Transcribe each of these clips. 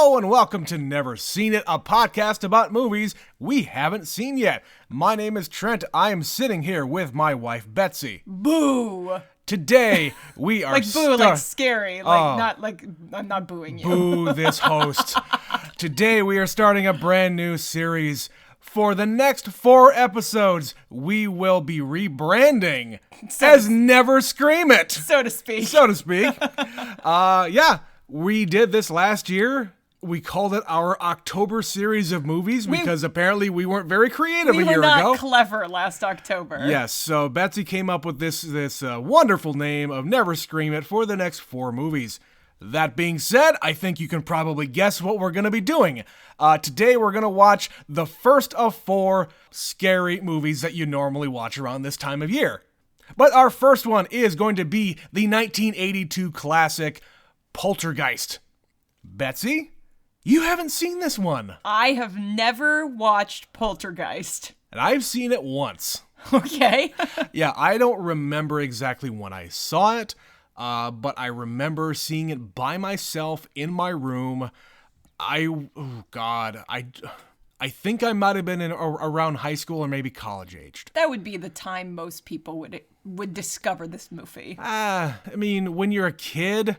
Hello and welcome to Never Seen It, a podcast about movies we haven't seen yet. My name is Trent. I am sitting here with my wife, Betsy. Boo! Today, we are like boo, like scary, like not like I'm not booing you. Boo this host. Today, we are starting a brand new series. For the next 4 episodes, we will be rebranding as Never Scream It. So to speak. So to speak. We did this last year. We called it our October series of movies because apparently we weren't very creative a year ago. We were not clever last October. Yes, so Betsy came up with this wonderful name of Never Scream It for the next 4 movies. That being said, I think you can probably guess what we're going to be doing. Today we're going to watch the first of 4 scary movies that you normally watch around this time of year. But our first one is going to be the 1982 classic Poltergeist. Betsy, you haven't seen this one. I have never watched Poltergeist. And I've seen it once. Okay. Yeah, I don't remember exactly when I saw it. But I remember seeing it by myself in my room. I think I might have been around high school or maybe college aged. That would be the time most people would discover this movie. I mean, when you're a kid,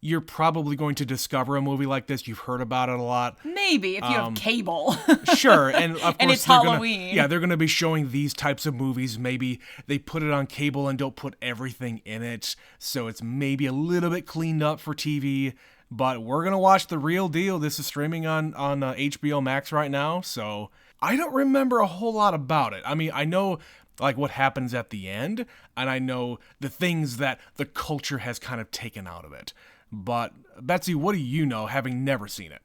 you're probably going to discover a movie like this. You've heard about it a lot. Maybe, if you have cable. Sure, and of course and it's Halloween. They're going to be showing these types of movies. Maybe they put it on cable and don't put everything in it, so it's maybe a little bit cleaned up for TV. But we're going to watch the real deal. This is streaming on HBO Max right now, so I don't remember a whole lot about it. I mean, I know like what happens at the end, and I know the things that the culture has kind of taken out of it. But, Betsy, what do you know, having never seen it?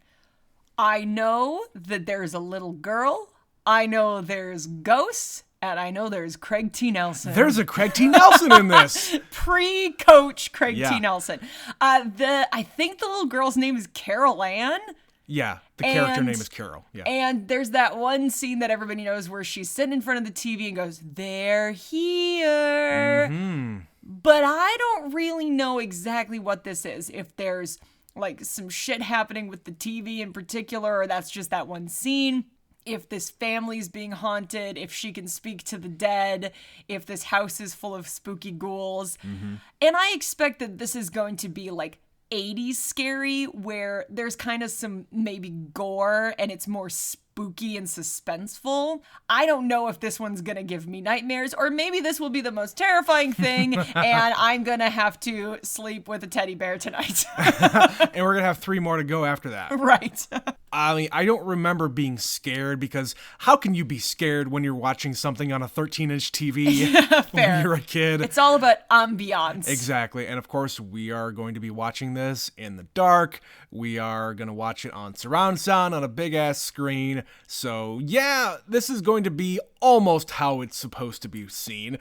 I know that there's a little girl, I know there's ghosts, and I know there's Craig T. Nelson. There's a Craig T. Nelson in this! Pre-coach Craig T. Nelson. I think the little girl's name is Carol Ann. Yeah, the character name is Carol. Yeah. And there's that one scene that everybody knows where she's sitting in front of the TV and goes, "They're here." Mm-hmm. But I don't really know exactly what this is. If there's like some shit happening with the TV in particular, or that's just that one scene. If this family's being haunted, if she can speak to the dead, if this house is full of spooky ghouls. Mm-hmm. And I expect that this is going to be like 80s scary, where there's kind of some maybe gore and it's more spooky and suspenseful. I don't know if this one's gonna give me nightmares, or maybe this will be the most terrifying thing and I'm gonna have to sleep with a teddy bear tonight. And we're gonna have 3 more to go after that. Right. I mean, I don't remember being scared, because how can you be scared when you're watching something on a 13-inch TV when you're a kid? It's all about ambiance. Exactly. And of course, we are going to be watching this in the dark. We are going to watch it on surround sound on a big-ass screen. So, yeah, this is going to be almost how it's supposed to be seen.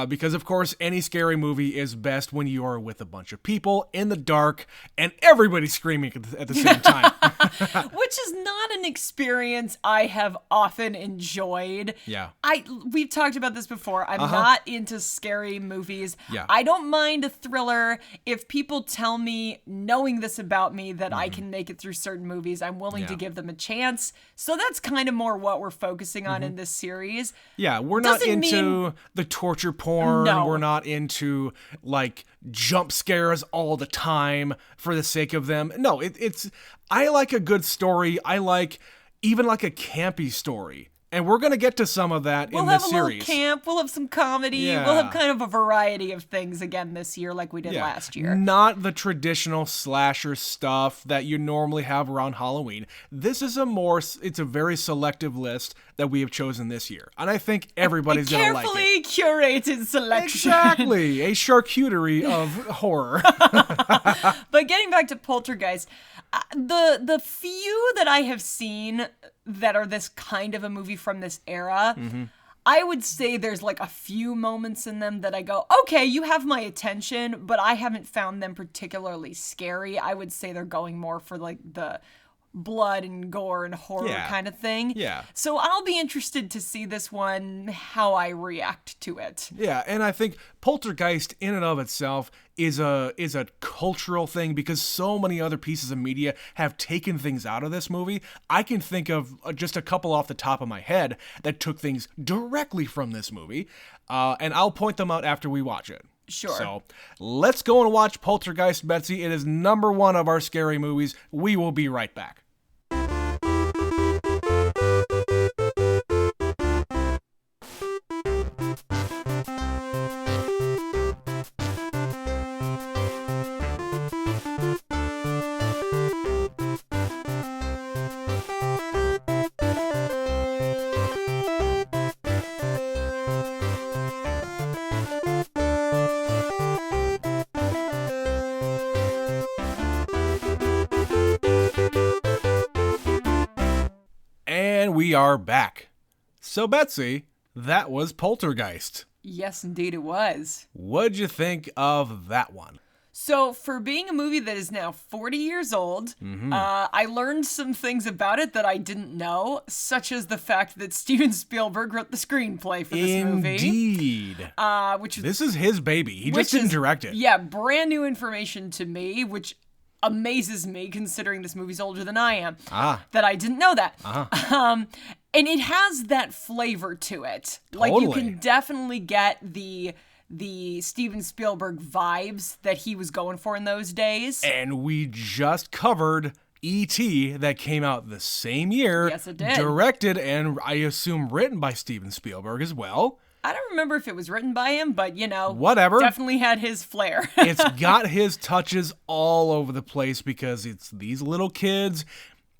Because, of course, any scary movie is best when you are with a bunch of people in the dark and everybody screaming at the same time. Which is not an experience I have often enjoyed. Yeah. We've talked about this before. I'm not into scary movies. Yeah. I don't mind a thriller. If people tell me, knowing this about me, that I can make it through certain movies, I'm willing to give them a chance. So that's kind of more what we're focusing on in this series. Yeah, we're not into the torture porn. No. We're not into, like, jump scares all the time for the sake of them. No, it's... I like a good story. I like even like a campy story. And we're going to get to some of that in this series. We'll have a little camp. We'll have some comedy. Yeah. We'll have kind of a variety of things again this year like we did last year. Not the traditional slasher stuff that you normally have around Halloween. This is it's a very selective list that we have chosen this year. And I think everybody's going to like it. Carefully curated selection. Exactly. A charcuterie of horror. But getting back to Poltergeist, the few that I have seen that are this kind of a movie from this era, I would say there's like a few moments in them that I go, okay, you have my attention, but I haven't found them particularly scary. I would say they're going more for like the blood and gore and horror kind of thing. Yeah. So I'll be interested to see this one, how I react to it. Yeah, and I think Poltergeist in and of itself is a cultural thing because so many other pieces of media have taken things out of this movie. I can think of just a couple off the top of my head that took things directly from this movie, and I'll point them out after we watch it. Sure. So let's go and watch Poltergeist, Betsy. It is number 1 of our scary movies. We will be right back. We are back. So, Betsy, that was Poltergeist. Yes, indeed it was. What'd you think of that one? So, for being a movie that is now 40 years old, I learned some things about it that I didn't know, such as the fact that Steven Spielberg wrote the screenplay for this movie. Indeed. This is his baby. He just didn't direct it. Yeah, brand new information to me, which amazes me considering this movie's older than I am. That I didn't know that. And it has that flavor to it. Like, you can definitely get the Steven Spielberg vibes that he was going for in those days. And we just covered E.T. that came out the same year. Yes, it did. Directed and I assume written by Steven Spielberg as well. I don't remember if it was written by him, but, whatever. Definitely had his flair. It's got his touches all over the place because it's these little kids.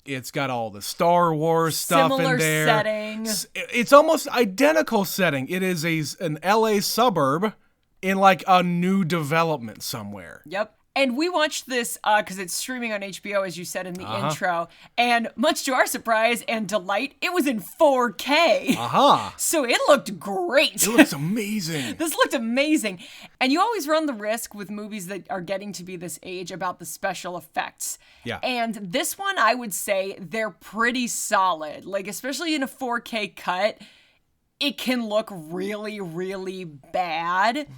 It's got all the Star Wars stuff Similar in there. Settings. It's almost identical setting. It is an LA suburb in like a new development somewhere. Yep. And we watched this because it's streaming on HBO, as you said in the intro. And much to our surprise and delight, it was in 4K. So it looked great. It looks amazing. This looked amazing. And you always run the risk with movies that are getting to be this age about the special effects. Yeah. And this one, I would say they're pretty solid. Like, especially in a 4K cut, it can look really, really bad.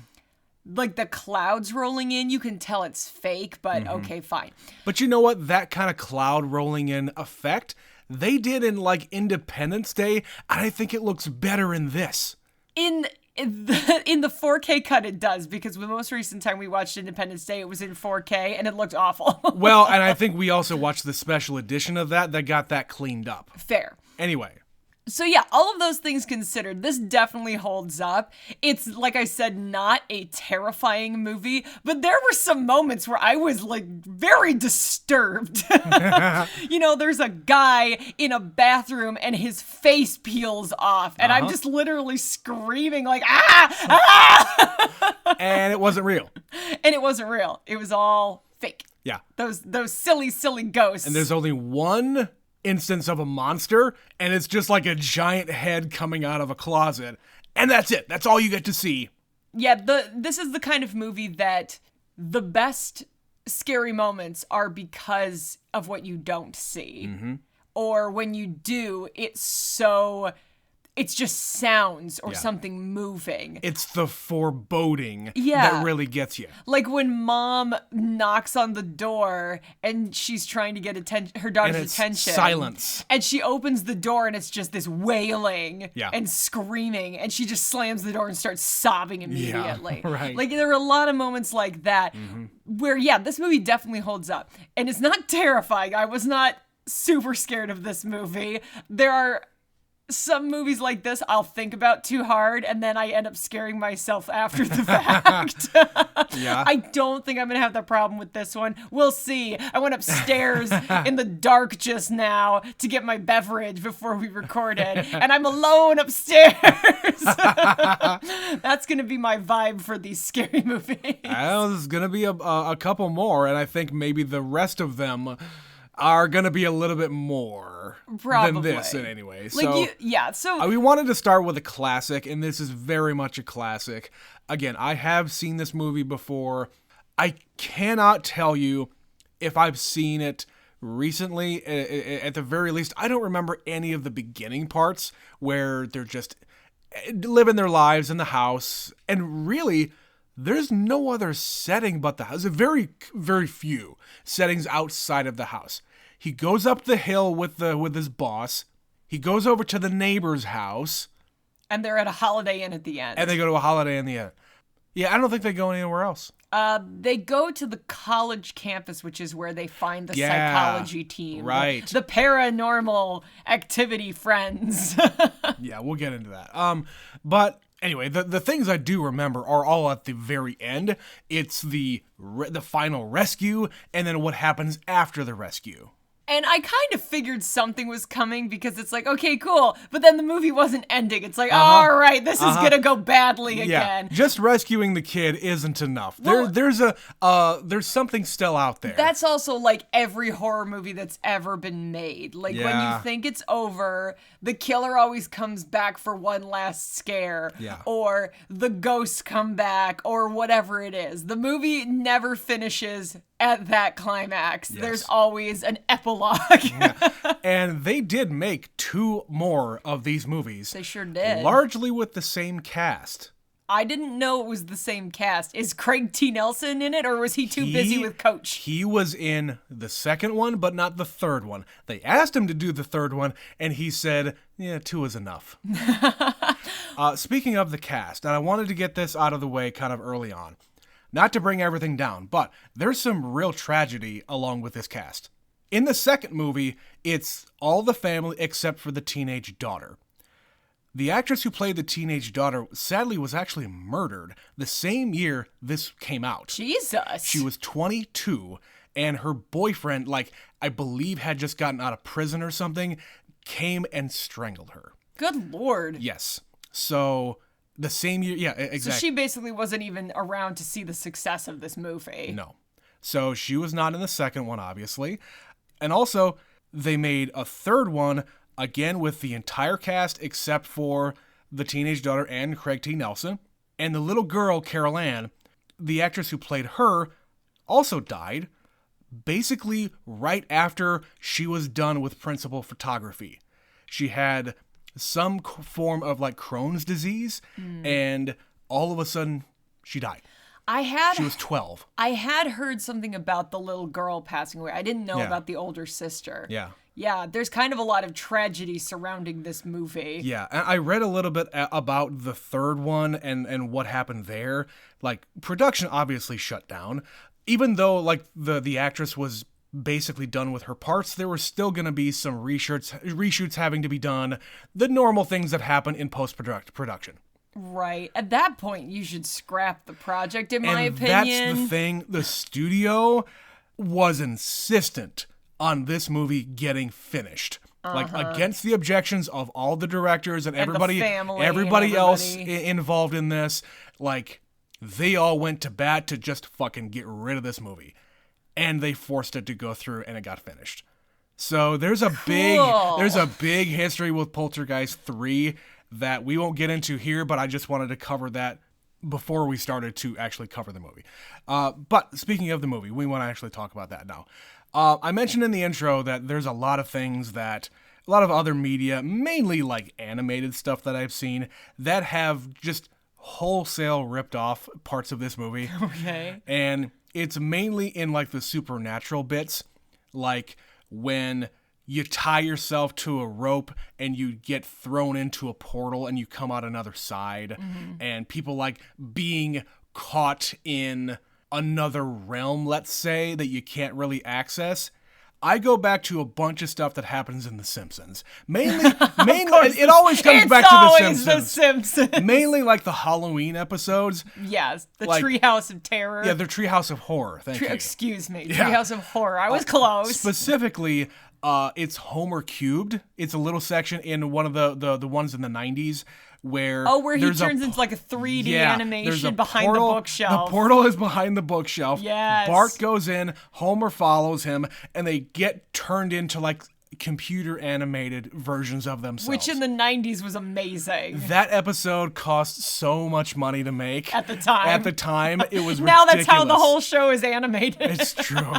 Like, the clouds rolling in, you can tell it's fake, but okay, fine. But you know what? That kind of cloud rolling in effect, they did in, like, Independence Day, and I think it looks better in this. In the 4K cut, it does, because the most recent time we watched Independence Day, it was in 4K, and it looked awful. Well, and I think we also watched the special edition of that got that cleaned up. Fair. Anyway. So yeah, all of those things considered, this definitely holds up. It's, like I said, not a terrifying movie, but there were some moments where I was, like, very disturbed. There's a guy in a bathroom and his face peels off, and I'm just literally screaming like, ah! And it wasn't real. And it wasn't real. It was all fake. Yeah. Those silly, silly ghosts. And there's only one instance of a monster, and it's just like a giant head coming out of a closet, and that's it. That's all you get to see. Yeah, this is the kind of movie that the best scary moments are because of what you don't see. Or when you do, it's just sounds or something moving. It's the foreboding that really gets you. Like when mom knocks on the door and she's trying to get her daughter's attention. Silence. And she opens the door and it's just this wailing Yeah. and screaming. And she just slams the door and starts sobbing immediately. Yeah, right. Like there are a lot of moments like that where, this movie definitely holds up. And it's not terrifying. I was not super scared of this movie. There are some movies like this I'll think about too hard and then I end up scaring myself after the fact. Yeah. I don't think I'm gonna have that problem with this one. We'll see. I went upstairs in the dark just now to get my beverage before we recorded, and I'm alone upstairs. That's gonna be my vibe for these scary movies. There's gonna be a couple more, and I think maybe the rest of them are going to be a little bit more than this in any way. So, we wanted to start with a classic, and this is very much a classic. Again, I have seen this movie before. I cannot tell you if I've seen it recently, at the very least. I don't remember any of the beginning parts where they're just living their lives in the house. And really, there's no other setting but the house. Very, very few settings outside of the house. He goes up the hill with his boss. He goes over to the neighbor's house. And they're at a Holiday Inn at the end. And they go to a Holiday Inn at the end. Yeah, I don't think they go anywhere else. They go to the college campus, which is where they find the psychology team. Right. The paranormal activity friends. Yeah, we'll get into that. But anyway, the things I do remember are all at the very end. It's the final rescue, and then what happens after the rescue. And I kind of figured something was coming because it's like, okay, cool. But then the movie wasn't ending. It's like, all right, this is going to go badly again. Just rescuing the kid isn't enough. Well, there's something still out there. That's also like every horror movie that's ever been made. Like when you think it's over, the killer always comes back for one last scare. Yeah. Or the ghosts come back or whatever it is. The movie never finishes at that climax. Yes. There's always an epilogue. Yeah. And they did make 2 more of these movies. They sure did. Largely with the same cast. I didn't know it was the same cast. Is Craig T. Nelson in it, or was he too busy with Coach? He was in the second one, but not the third one. They asked him to do the third one, and he said, yeah, 2 is enough. Speaking of the cast, and I wanted to get this out of the way kind of early on. Not to bring everything down, but there's some real tragedy along with this cast. In the second movie, it's all the family except for the teenage daughter. The actress who played the teenage daughter sadly was actually murdered the same year this came out. Jesus. She was 22, and her boyfriend, I believe had just gotten out of prison or something, came and strangled her. Good Lord. Yes. So the same year, yeah, exactly. So she basically wasn't even around to see the success of this movie. No. So she was not in the second one, obviously. And also, they made a third one, again with the entire cast except for the teenage daughter and Craig T. Nelson. And the little girl, Carol Ann, the actress who played her, also died basically right after she was done with principal photography. She had some form of Crohn's disease, and all of a sudden, she died. She was 12. I had heard something about the little girl passing away. I didn't know about the older sister. Yeah. Yeah, there's kind of a lot of tragedy surrounding this movie. Yeah, and I read a little bit about the third one and what happened there. Production obviously shut down. Even though, the actress was basically done with her parts, there were still going to be some reshoots having to be done. The normal things that happen in post-production. Right. At that point, you should scrap the project, in my opinion. That's the thing. The studio was insistent on this movie getting finished. Against the objections of all the directors and everybody, the family everybody else involved in this. They all went to bat to just fucking get rid of this movie. And they forced it to go through, and it got finished. So there's a big history with Poltergeist 3 that we won't get into here, but I just wanted to cover that before we started to actually cover the movie. But speaking of the movie, we want to actually talk about that now. I mentioned in the intro that there's a lot of things that a lot of other media, mainly animated stuff that I've seen, that have just wholesale ripped off parts of this movie. Okay. And it's mainly in the supernatural bits, when you tie yourself to a rope and you get thrown into a portal and you come out another side, and people being caught in another realm, let's say, that you can't really access. I go back to a bunch of stuff that happens in The Simpsons. Mainly, it always comes back to The Simpsons. Mainly the Halloween episodes. Yes, the Treehouse of Terror. Yeah, the Treehouse of Horror. Thank you. Excuse me, Treehouse of Horror. I was close. Specifically, it's Homer Cubed. It's a little section in one of the ones in the 90s where he turns into a 3D animation behind the bookshelf. The portal is behind the bookshelf. Yes. Bart goes in, Homer follows him, and they get turned into computer animated versions of themselves. Which in the 90s was amazing. That episode cost so much money to make. At the time. At the time, it was now ridiculous. That's how the whole show is animated. It's true.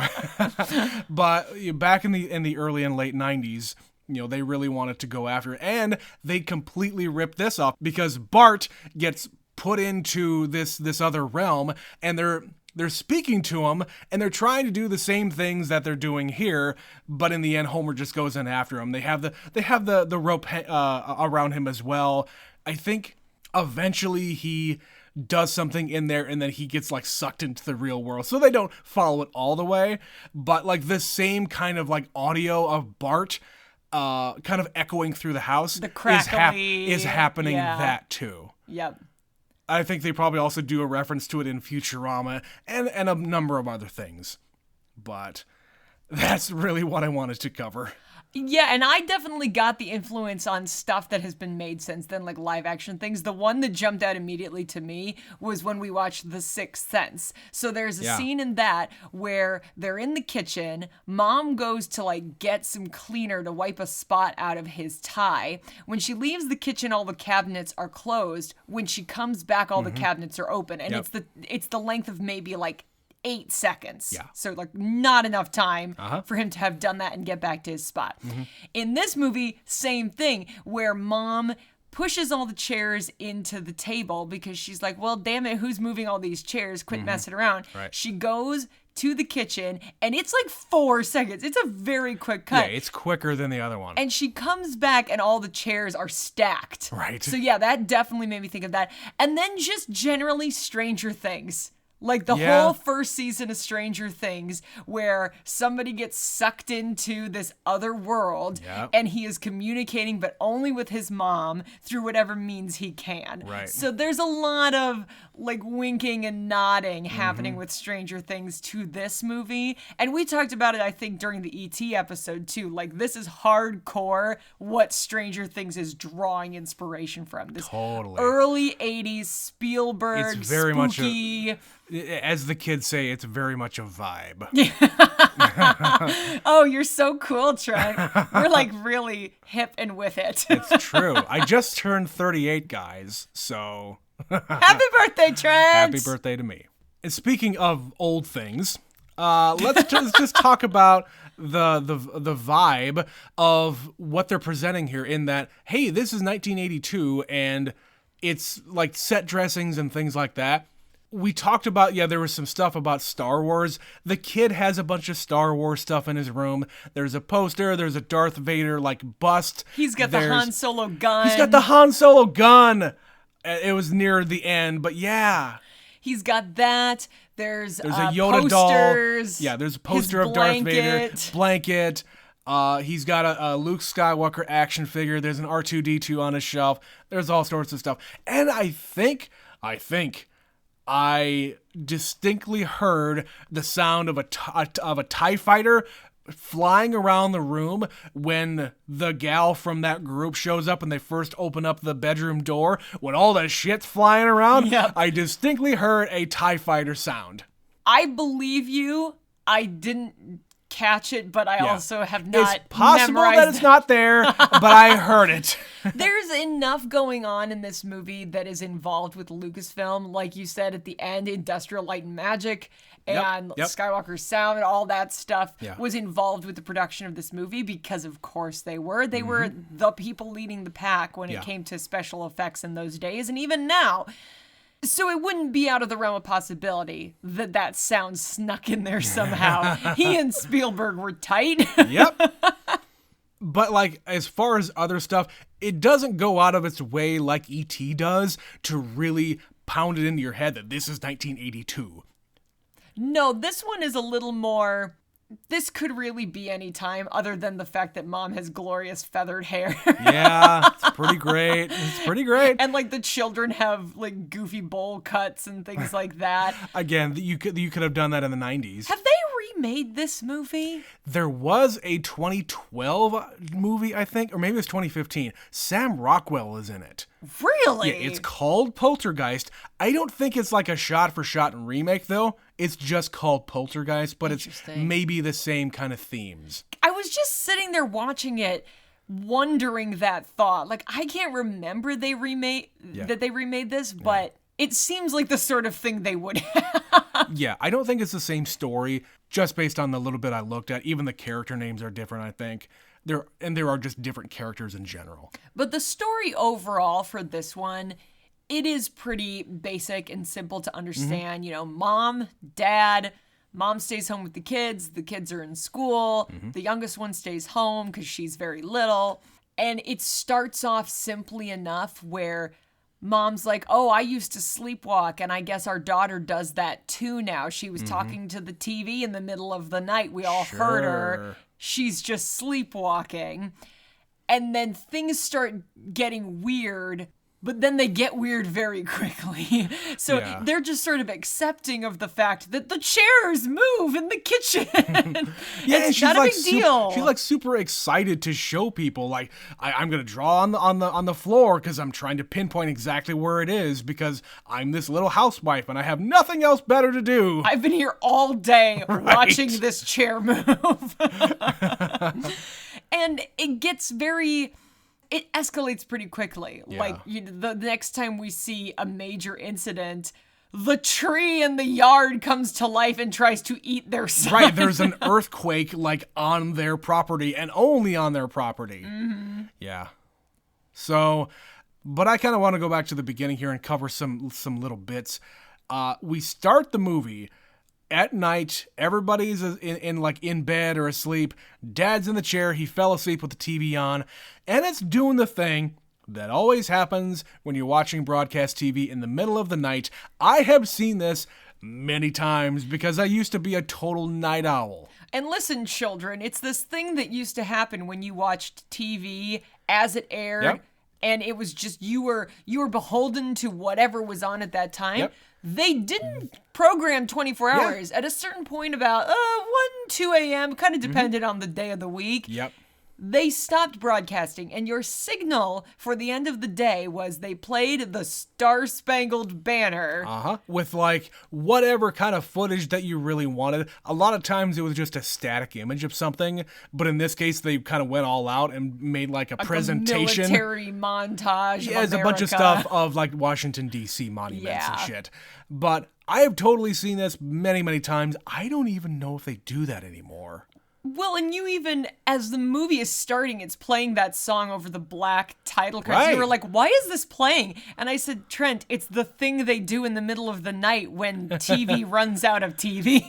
But back in the early and late 90s, they really wanted to go after it. And they completely ripped this off because Bart gets put into this other realm, and they're speaking to him, and they're trying to do the same things that they're doing here, but in the end, Homer just goes in after him. They have the rope around him as well. I think eventually he does something in there, and then he gets like sucked into the real world. So they don't follow it all the way, but like the same kind of like audio of Bart, kind of echoing through the house, the crackly is happening that too. Yep. I think they probably also do a reference to it in Futurama and a number of other things. But that's really what I wanted to cover. Yeah, and I definitely got the influence on stuff that has been made since then, like live action things. The one that jumped out immediately to me was when we watched The Sixth Sense. So there's a scene in that where they're in the kitchen, Mom goes to like get some cleaner to wipe a spot out of his tie. When she leaves the kitchen, all the cabinets are closed. When she comes back, all the cabinets are open. And it's the length of maybe like 8 seconds. Yeah. So like not enough time for him to have done that and get back to his spot. In this movie, same thing, where Mom pushes all the chairs into the table because she's like, well, damn it, who's moving all these chairs? Quit messing around. Right. She goes to the kitchen, and it's like 4 seconds. It's a very quick cut. Yeah, it's quicker than the other one. And she comes back, and all the chairs are stacked. Right. So yeah, that definitely made me think of that. And then just generally Stranger Things. Like the whole first season of Stranger Things, where somebody gets sucked into this other world and he is communicating, but only with his mom through whatever means he can. Right. So there's a lot of like winking and nodding happening with Stranger Things to this movie. And we talked about it, I think, during the E.T. episode too. Like this is hardcore what Stranger Things is drawing inspiration from. This early 80s Spielberg, it's very spooky... much as the kids say, it's very much a vibe. Oh, you're so cool, Trent. We're like really hip and with it. It's true. I just turned 38, guys, so... Happy birthday, Trent! Happy birthday to me. And speaking of old things, let's just talk about the vibe of what they're presenting here in that, hey, this is 1982, and it's like set dressings and things like that. We talked about, there was some stuff about Star Wars. The kid has a bunch of Star Wars stuff in his room. There's a poster. There's a Darth Vader, bust. He's got the Han Solo gun. He's got the Han Solo gun. It was near the end, but yeah. He's got that. There's a Yoda posters. Doll. Yeah, there's a poster of Darth Vader. Blanket. He's got a Luke Skywalker action figure. There's an R2-D2 on his shelf. There's all sorts of stuff. And I think I distinctly heard the sound of a TIE fighter flying around the room when the gal from that group shows up and they first open up the bedroom door. When all the shit's flying around, I distinctly heard a TIE fighter sound. I believe you. I didn't catch it, but I also have not It's possible that it's not there, but I heard it. There's enough going on in this movie that is involved with Lucasfilm. Like you said at the end, Industrial Light and Magic and Skywalker Sound and all that stuff was involved with the production of this movie because, of course, they were. They were the people leading the pack when it came to special effects in those days, and even now. So it wouldn't be out of the realm of possibility that sound snuck in there somehow. He and Spielberg were tight. Yep. But as far as other stuff, it doesn't go out of its way like E.T. does to really pound it into your head that this is 1982. No, this one is a little more... This could really be any time other than the fact that Mom has glorious feathered hair. Yeah, it's pretty great. It's pretty great. And the children have goofy bowl cuts and things like that. Again, you could have done that in the 90s. Have they remade this movie? There was a 2012 movie, I think, or maybe it was 2015. Sam Rockwell is in it. Really? Yeah, it's called Poltergeist. I don't think it's like a shot-for-shot remake, though. It's just called Poltergeist, but it's maybe the same kind of themes. I was just sitting there watching it, wondering that thought. Like, I can't remember that they remade this, but it seems like the sort of thing they would have. Yeah, I don't think it's the same story, just based on the little bit I looked at. Even the character names are different, I think. There are just different characters in general. But the story overall for this one, it is pretty basic and simple to understand. You know, mom, dad, mom stays home with the kids are in school, the youngest one stays home because she's very little. And it starts off simply enough where mom's like, oh, I used to sleepwalk, and I guess our daughter does that too now. She was talking to the TV in the middle of the night. We all heard her. She's just sleepwalking. And then things start getting weird, but then they get weird very quickly. So they're just sort of accepting of the fact that the chairs move in the kitchen. It's not a big deal. She's like super excited to show people, like, I'm gonna draw on the floor because I'm trying to pinpoint exactly where it is because I'm this little housewife and I have nothing else better to do. I've been here all day watching this chair move. And it gets it escalates pretty quickly. Yeah. Like, the next time we see a major incident, the tree in the yard comes to life and tries to eat their son. Right, there's an earthquake, like, on their property and only on their property. Yeah. So, but I kind of want to go back to the beginning here and cover some little bits. We start the movie at night. Everybody's in bed or asleep. Dad's in the chair. He fell asleep with the TV on, and it's doing the thing that always happens when you're watching broadcast TV in the middle of the night. I have seen this many times because I used to be a total night owl. And listen, children, it's this thing that used to happen when you watched TV as it aired. Yep. And it was just, you were beholden to whatever was on at that time. Yep. They didn't program 24 hours. At a certain point, about 1, 2 a.m., kind of depended on the day of the week. Yep. They stopped broadcasting, and your signal for the end of the day was they played the Star-Spangled Banner. With, like, whatever kind of footage that you really wanted. A lot of times it was just a static image of something, but in this case they kind of went all out and made, like, a presentation. A military montage of There's a bunch of stuff of, like, Washington, D.C. monuments and shit. But I have totally seen this many, many times. I don't even know if they do that anymore. Well, and you even, as the movie is starting, it's playing that song over the black title cards. You were like, why is this playing? And I said, Trent, it's the thing they do in the middle of the night when TV runs out of TV.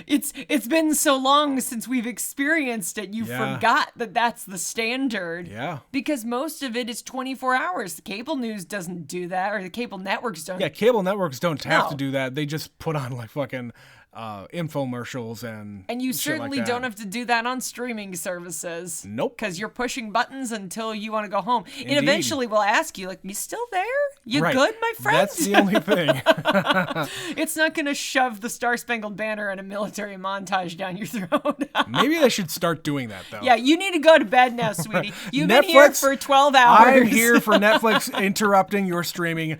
It's been so long since we've experienced it, you forgot that that's the standard. Yeah. Because most of it is 24 hours. The cable news doesn't do that, or the cable networks don't. Yeah, cable networks don't have to do that. They just put on, like, fucking infomercials and you shit certainly like that. don't have to do that on streaming services. Nope. Because you're pushing buttons until you want to go home. Indeed. It eventually will ask you, like, you still there? You right. good, my friend? That's the only thing. It's not going to shove the Star-Spangled Banner and a military montage down your throat. Maybe they should start doing that, though. Yeah, you need to go to bed now, sweetie. You've been here for 12 hours. I'm here for Netflix interrupting your streaming.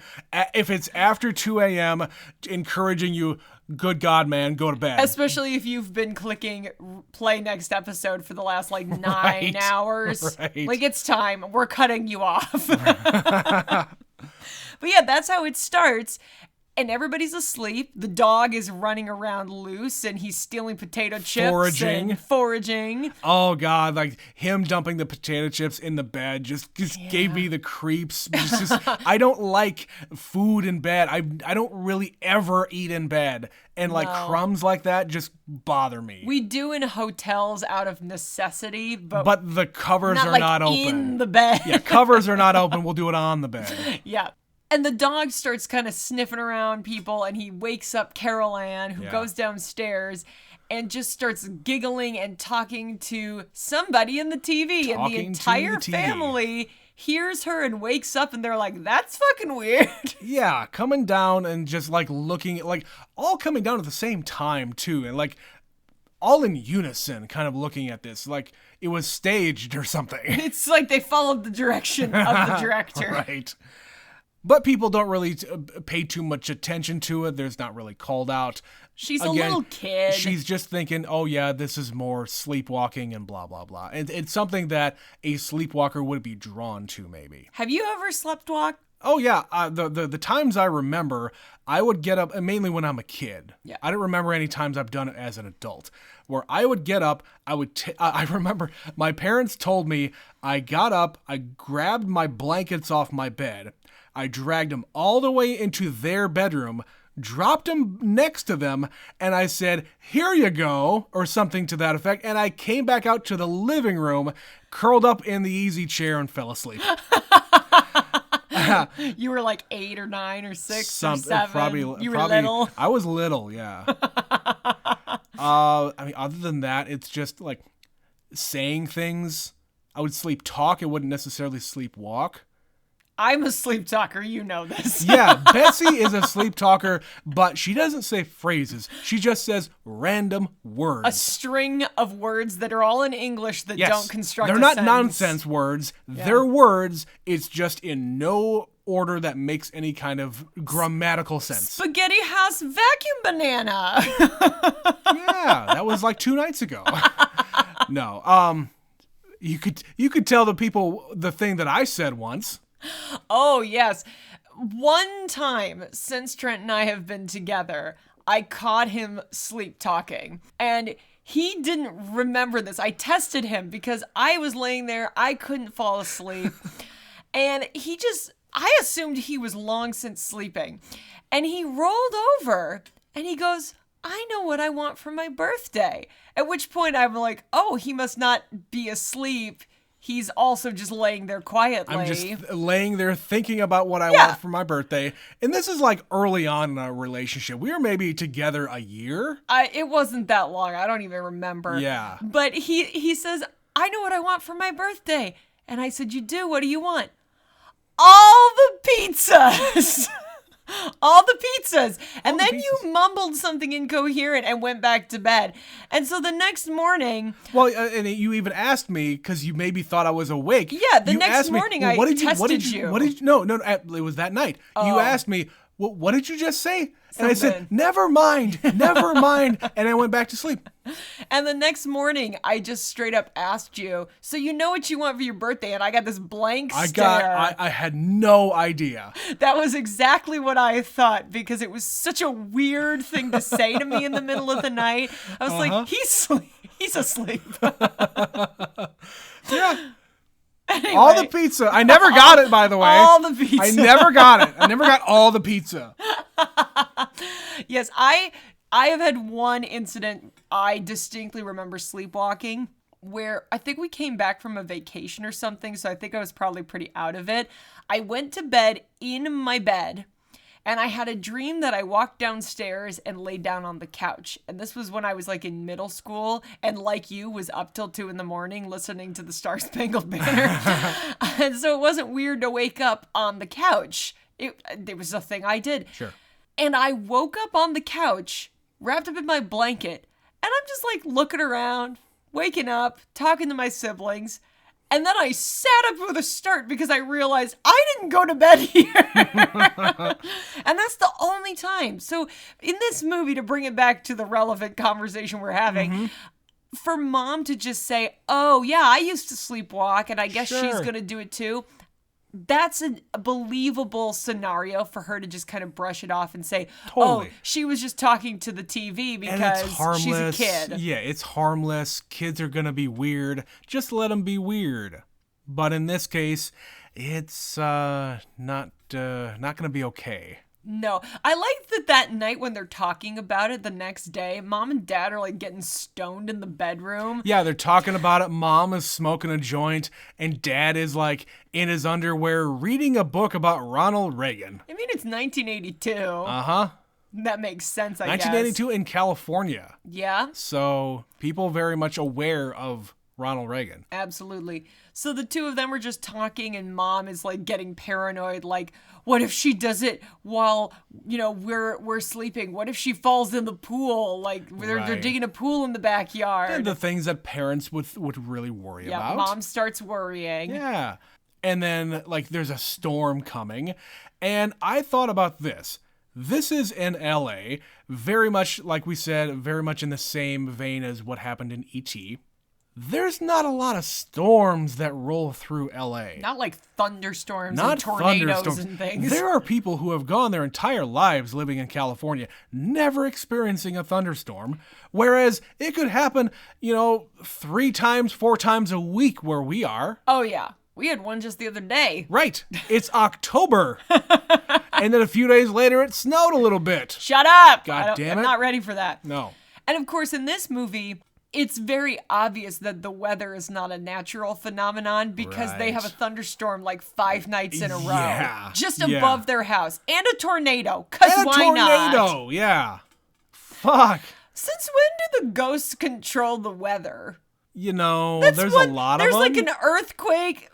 If it's after 2 a.m., encouraging you, good God, man, go to bed. Especially if you've been clicking play next episode for the last, like, 9 hours. Right. Like, it's time. We're cutting you off. But yeah, that's how it starts. And everybody's asleep. The dog is running around loose, and he's stealing potato chips. Foraging. Oh, God. Like, him dumping the potato chips in the bed just gave me the creeps. I don't like food in bed. I don't really ever eat in bed. And, like, crumbs like that just bother me. We do in hotels out of necessity, but the covers are like not open. In the bed. Yeah, covers are not open. We'll do it on the bed. Yeah. And the dog starts kind of sniffing around people, and he wakes up Carol Ann, who goes downstairs and just starts giggling and talking to somebody in the TV. And the entire family hears her and wakes up, and they're like, that's fucking weird. Yeah, coming down and just like looking at, like, all coming down at the same time too, and like all in unison, kind of looking at this like it was staged or something. It's like they followed the direction of the director. Right. But people don't really pay too much attention to it. There's not really called out. She's a little kid. She's just thinking, oh yeah, this is more sleepwalking and blah, blah, blah. And it's something that a sleepwalker would be drawn to, maybe. Have you ever sleptwalked? Oh yeah, the times I remember, I would get up, and mainly when I'm a kid. Yeah. I don't remember any times I've done it as an adult, where I would get up, I remember my parents told me, I got up, I grabbed my blankets off my bed, I dragged them all the way into their bedroom, dropped them next to them, and I said, here you go, or something to that effect, and I came back out to the living room, curled up in the easy chair, and fell asleep. You were like 8 or 9 or 6 or 7. Probably, you were little. I was little, yeah. I mean, other than that, it's just like saying things. I would sleep talk. I wouldn't necessarily sleep walk. I'm a sleep talker. You know this. Yeah, Betsy is a sleep talker, but she doesn't say phrases. She just says random words. A string of words that are all in English that don't construct They're a not sentence. nonsense words. Yeah. They're words. It's just in no order that makes any kind of grammatical sense. Spaghetti house vacuum banana. Yeah, that was like 2 nights ago. No, you could tell the people the thing that I said once. Oh, yes. One time since Trent and I have been together, I caught him sleep talking. And he didn't remember this. I tested him because I was laying there. I couldn't fall asleep. And I assumed he was long since sleeping. And he rolled over and he goes, I know what I want for my birthday. At which point I'm like, oh, he must not be asleep. He's also just laying there quietly. I'm just laying there thinking about what I want for my birthday. And this is like early on in our relationship. We were maybe together a year. It wasn't that long. I don't even remember. Yeah. But he says, I know what I want for my birthday. And I said, you do? What do you want? All the pizzas. All the pizzas. And then you mumbled something incoherent and went back to bed. And so the next morning... Well, and you even asked me, because you maybe thought I was awake. Yeah, the next morning I tested you. No, it was that night. Oh. You asked me, well, what did you just say? And I said, never mind. And I went back to sleep. And the next morning, I just straight up asked you, so you know what you want for your birthday? And I got this blank stare. I had no idea. That was exactly what I thought, because it was such a weird thing to say to me in the middle of the night. I was like, he's asleep. Yeah. Anyway, all the pizza. I never got it, by the way. All the pizza. I never got it. I never got all the pizza. Yes, I have had one incident I distinctly remember sleepwalking where I think we came back from a vacation or something, so I think I was probably pretty out of it. I went to bed in my bed, and I had a dream that I walked downstairs and laid down on the couch. And this was when I was like in middle school and like you was up till 2 a.m. listening to the Star Spangled Banner. And so it wasn't weird to wake up on the couch. It was a thing I did. Sure. And I woke up on the couch, wrapped up in my blanket, and I'm just like looking around, waking up, talking to my siblings. And then I sat up with a start because I realized I didn't go to bed here. And that's the only time. So in this movie, to bring it back to the relevant conversation we're having, for mom to just say, oh, yeah, I used to sleepwalk and I guess she's going to do it too. That's a believable scenario for her to just kind of brush it off and say, totally. Oh, she was just talking to the TV because she's a kid. Yeah, it's harmless. Kids are going to be weird. Just let them be weird. But in this case, it's not going to be okay. No. I like that night when they're talking about it the next day, mom and dad are like getting stoned in the bedroom. Yeah, they're talking about it. Mom is smoking a joint and dad is like in his underwear reading a book about Ronald Reagan. I mean, it's 1982. Uh-huh. That makes sense, I guess. 1982 in California. Yeah. So people very much aware of Ronald Reagan. Absolutely. So the two of them are just talking, and Mom is like getting paranoid. Like, what if she does it while, we're sleeping? What if she falls in the pool? Like, they're digging a pool in the backyard. And the things that parents would really worry about. Mom starts worrying. Yeah. And then, like, there's a storm coming. And I thought about this. This is in LA, very much, like we said, very much in the same vein as what happened in E.T. There's not a lot of storms that roll through LA. Not like thunderstorms and tornadoes and things. There are people who have gone their entire lives living in California, never experiencing a thunderstorm, whereas it could happen, 3 times, 4 times a week where we are. Oh, yeah. We had one just the other day. Right. It's October. And then a few days later, it snowed a little bit. Shut up. God damn it. I'm not ready for that. No. And of course, in this movie, it's very obvious that the weather is not a natural phenomenon because they have a thunderstorm like 5 nights in a row. Yeah. Just above their house. And a tornado. Because why not? Tornado, yeah. Fuck. Since when do the ghosts control the weather? There's a lot of them. There's like an earthquake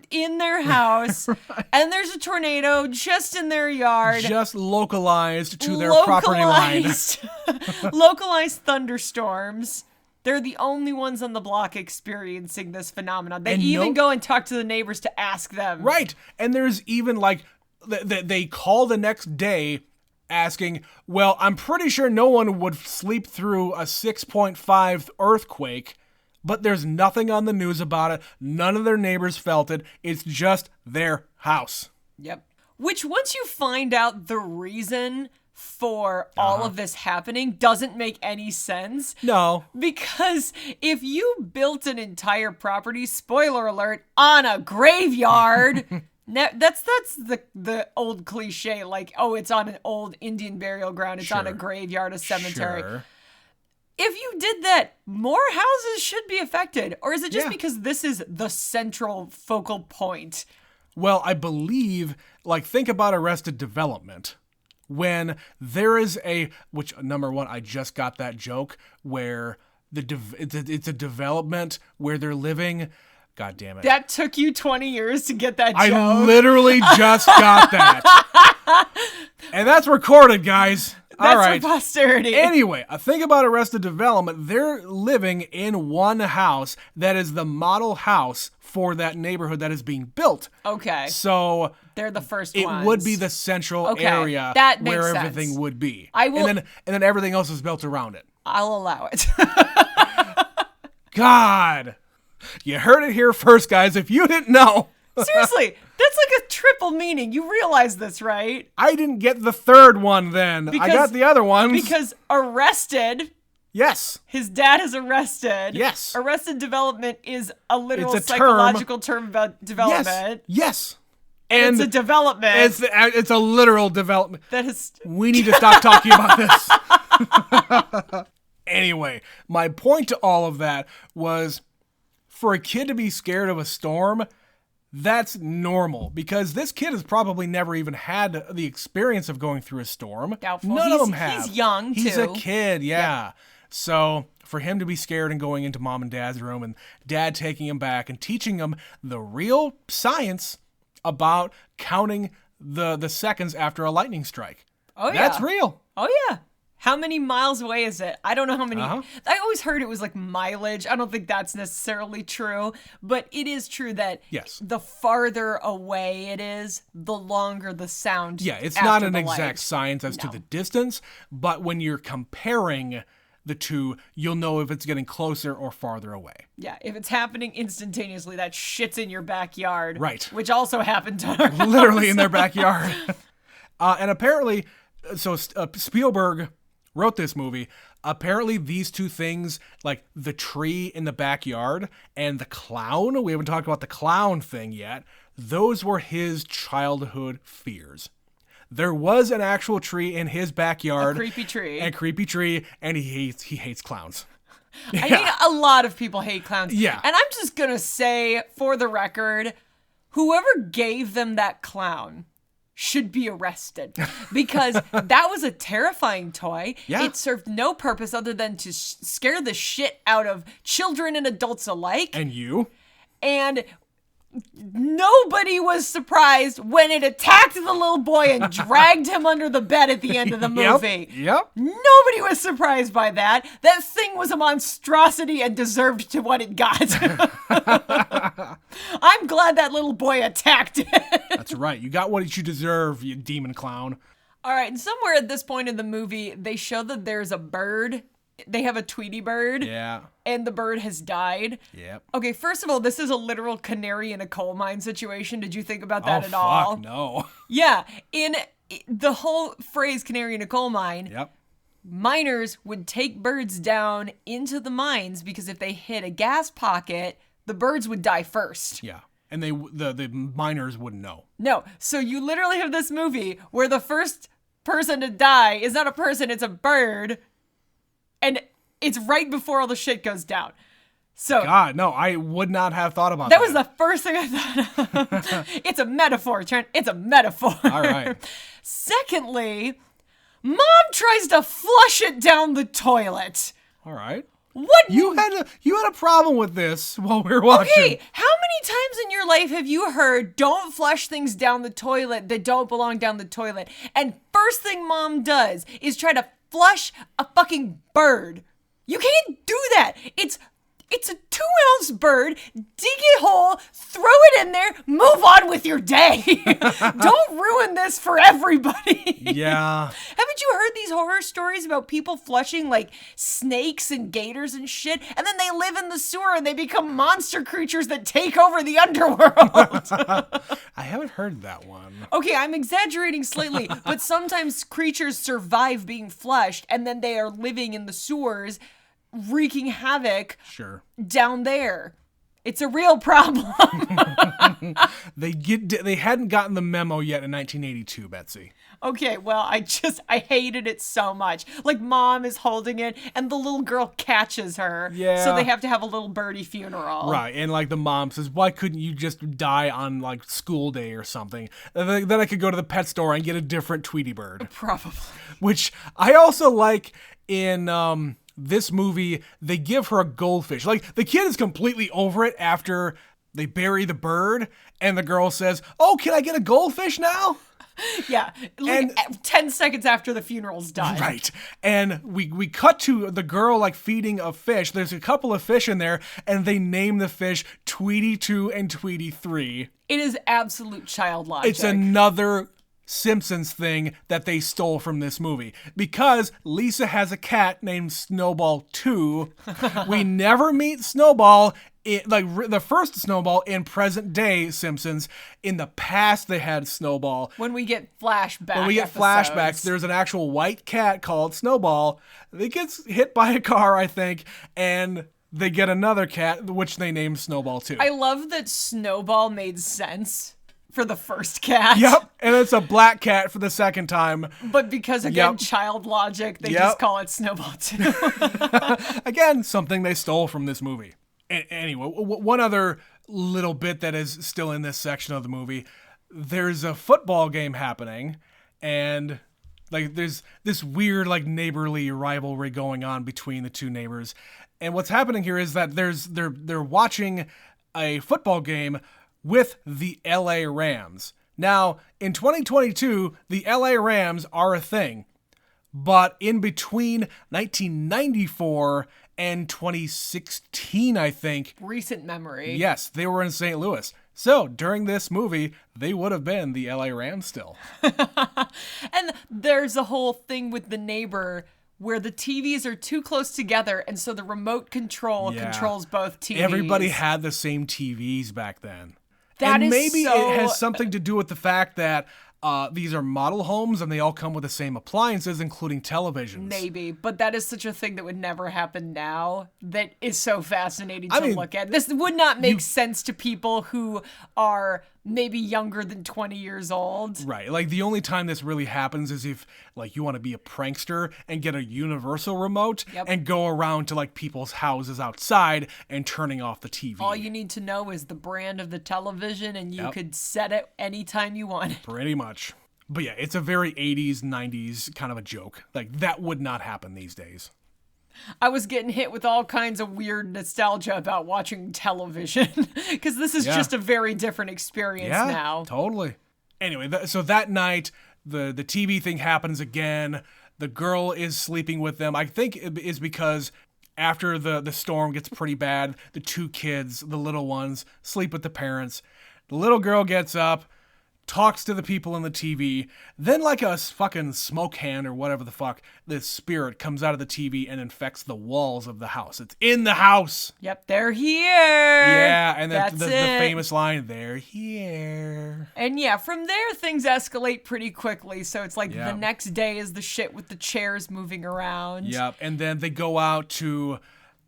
in their house, and there's a tornado just in their yard. Just localized to their property line. Localized thunderstorms. They're the only ones on the block experiencing this phenomenon. They go and talk to the neighbors to ask them. Right. And there's even like, they call the next day asking, well, I'm pretty sure no one would sleep through a 6.5 earthquake. But there's nothing on the news about it. None of their neighbors felt it. It's just their house. Yep. Which, once you find out the reason for all of this happening, doesn't make any sense. No. Because if you built an entire property, spoiler alert, on a graveyard... That's the old cliche, like, oh, it's on an old Indian burial ground. It's on a graveyard, a cemetery. Sure. If you did that, more houses should be affected. Or is it just because this is the central focal point? Well, I believe, like, think about Arrested Development. When there is which, number one, I just got that joke, where it's a development where they're living... God damn it. That took you 20 years to get that joke. I literally just got that. And that's recorded, guys. That's all right. for posterity. Anyway, think about Arrested Development. They're living in one house that is the model house for that neighborhood that is being built. Okay. So they're the first it ones. would be the central area that makes where sense. everything would be. And then everything else is built around it. I'll allow it. God. You heard it here first, guys. If you didn't know. Seriously, that's like a triple meaning. You realize this, right? I didn't get the third one then. I got the other ones. Because arrested. Yes. His dad is arrested. Yes. Arrested development is a literal It's a psychological term about development. Yes. And it's a development. It's a literal development. That is. We need to stop talking about this. Anyway, my point to all of that was, for a kid to be scared of a storm, that's normal, because this kid has probably never even had the experience of going through a storm. Doubtful. None of them have. He's young, too. He's a kid, yeah. So for him to be scared and going into mom and dad's room and dad taking him back and teaching him the real science about counting the seconds after a lightning strike. Oh, yeah. That's real. Oh, yeah. How many miles away is it? I don't know how many. I always heard it was like mileage. I don't think that's necessarily true, but it is true that the farther away it is, the longer the sound. Yeah, it's not an exact science as to the distance, but when you're comparing the two, you'll know if it's getting closer or farther away. Yeah, if it's happening instantaneously, that shit's in your backyard. Right. Which also happened to our literally house. In their backyard. And apparently, Spielberg wrote this movie. Apparently these two things, like the tree in the backyard and the clown, we haven't talked about the clown thing yet, those were his childhood fears. There was an actual tree in his backyard. A creepy tree. And he hates clowns. I mean, a lot of people hate clowns. Yeah. And I'm just going to say, for the record, whoever gave them that clown should be arrested because that was a terrifying toy. Yeah. It served no purpose other than to scare the shit out of children and adults alike. And you? And nobody was surprised when it attacked the little boy and dragged him under the bed at the end of the movie. Yep. Nobody was surprised by that. That thing was a monstrosity and deserved to what it got. I'm glad that little boy attacked it. That's right. You got what you deserve, you demon clown. All right, and somewhere at this point in the movie, they show that there's a bird. They have a Tweety bird. Yeah. And the bird has died. Yep. Okay, first of all, this is a literal canary in a coal mine situation. Did you think about that at all? Fuck, no. Yeah. In the whole phrase canary in a coal mine, Yep. miners would take birds down into the mines because if they hit a gas pocket, the birds would die first. Yeah. And the miners wouldn't know. No. So you literally have this movie where the first person to die is not a person, it's a bird. And it's right before all the shit goes down. So God, no, I would not have thought about that. That was the first thing I thought of. It's a metaphor, Trent. It's a metaphor. All right. Secondly, Mom tries to flush it down the toilet. All right. What? You had a problem with this while we were watching. Okay, how many times in your life have you heard don't flush things down the toilet that don't belong down the toilet? And first thing Mom does is try to flush a fucking bird. You can't do that. It's a 2-ounce bird. Dig a hole, throw it in there, move on with your day. Don't ruin this for everybody. Yeah. Haven't you heard these horror stories about people flushing like snakes and gators and shit? And then they live in the sewer and they become monster creatures that take over the underworld. I haven't heard that one. Okay, I'm exaggerating slightly, but sometimes creatures survive being flushed and then they are living in the sewers wreaking havoc down there. It's a real problem. They hadn't gotten the memo yet in 1982, Betsy. Okay, well, I hated it so much. Like, Mom is holding it, and the little girl catches her. Yeah. So they have to have a little birdie funeral. Right, and like the mom says, why couldn't you just die on like school day or something? Then I could go to the pet store and get a different Tweety bird. Probably. Which I also like in this movie, they give her a goldfish. Like, the kid is completely over it after they bury the bird, and the girl says, oh, can I get a goldfish now? Yeah, like 10 seconds after the funeral's done. Right. And we cut to the girl like feeding a fish. There's a couple of fish in there, and they name the fish Tweety 2 and Tweety 3. It is absolute child logic. It's another Simpsons thing that they stole from this movie. Because Lisa has a cat named Snowball 2. We never meet Snowball, the first Snowball in present day Simpsons. In the past, they had Snowball. When we get flashbacks. Flashbacks, there's an actual white cat called Snowball that gets hit by a car, I think, and they get another cat, which they named Snowball 2. I love that Snowball made sense for the first cat. Yep, and it's a black cat for the second time. But because, again, child logic, they just call it Snowball 2. Again, something they stole from this movie. Anyway, one other little bit that is still in this section of the movie, there's a football game happening, and like there's this weird like neighborly rivalry going on between the two neighbors. And what's happening here is that they're watching a football game with the LA Rams. Now, in 2022, the LA Rams are a thing. But in between 1994 and 2016, I think. Recent memory. Yes, they were in St. Louis. So, during this movie, they would have been the LA Rams still. And there's a whole thing with the neighbor where the TVs are too close together, and so the remote control controls both TVs. Everybody had the same TVs back then. That and is maybe so... it has something to do with the fact that these are model homes and they all come with the same appliances, including televisions. Maybe, but that is such a thing that would never happen now that is so fascinating to look at. This would not make sense to people who are maybe younger than 20 years old. Right. Like, the only time this really happens is if, like, you want to be a prankster and get a universal remote and go around to, like, people's houses outside and turning off the TV. All you need to know is the brand of the television, and you could set it anytime you want. Pretty much. But yeah, it's a very 80s, 90s kind of a joke. Like, that would not happen these days. I was getting hit with all kinds of weird nostalgia about watching television because this is just a very different experience now. Totally. Anyway, so that night, the TV thing happens again. The girl is sleeping with them. I think it is because after the storm gets pretty bad, the two kids, the little ones, sleep with the parents. The little girl gets up, talks to the people on the TV, then like a fucking smoke hand or whatever the fuck, this spirit comes out of the TV and infects the walls of the house. It's in the house. Yep, they're here. Yeah, and that's the famous line, they're here. And yeah, from there things escalate pretty quickly. So it's like the next day is the shit with the chairs moving around. Yep, and then they go out to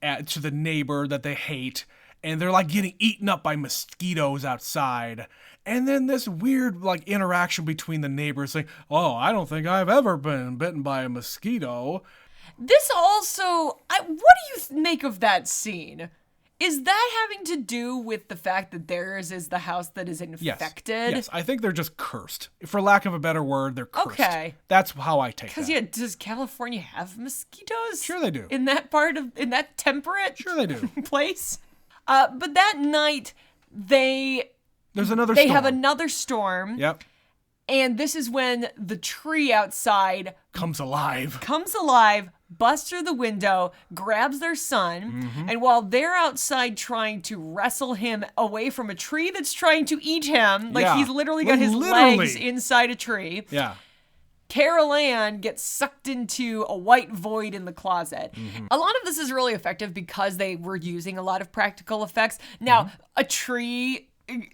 the neighbor that they hate, and they're like getting eaten up by mosquitoes outside. And then this weird like interaction between the neighbors saying, oh, I don't think I've ever been bitten by a mosquito. This also, what do you make of that scene? Is that having to do with the fact that theirs is the house that is infected? Yes, I think they're just cursed. For lack of a better word, they're cursed. Okay. That's how I take that. Because, does California have mosquitoes? Sure they do. In that temperate Sure they do. place? But that night, There's another They storm. have another storm. Yep. And this is when the tree outside comes alive, busts through the window, grabs their son, and while they're outside trying to wrestle him away from a tree that's trying to eat him, he's literally got his legs inside a tree. Yeah. Carol Ann gets sucked into a white void in the closet. A lot of this is really effective because they were using a lot of practical effects. Now, a tree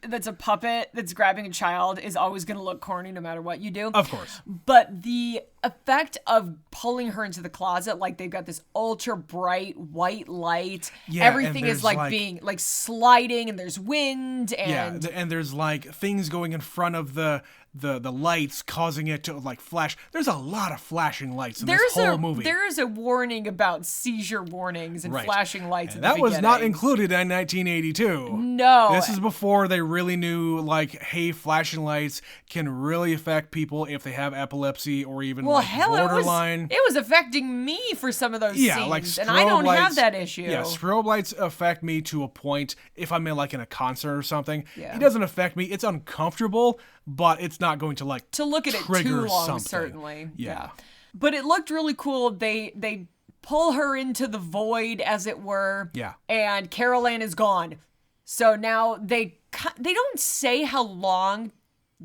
that's a puppet that's grabbing a child is always going to look corny no matter what you do. Of course. But the effect of pulling her into the closet, like they've got this ultra bright white light. Yeah, everything is like being like sliding, and there's wind and and there's like things going in front of the lights causing it to like flash. There's a lot of flashing lights in this whole movie. There is a warning about seizure warnings and flashing lights. And that was not included in 1982. No. This is before they really knew, like, hey, flashing lights can really affect people if they have epilepsy or even borderline. It was affecting me for some of those scenes, like and I don't have that issue. Yeah, strobe lights affect me to a point if I'm in a concert or something. Yeah. It doesn't affect me. It's uncomfortable, but it's not going to like to look at it too long, certainly. Yeah. But it looked really cool. They pull her into the void, as it were. Yeah. And Carol Ann is gone. So now they don't say how long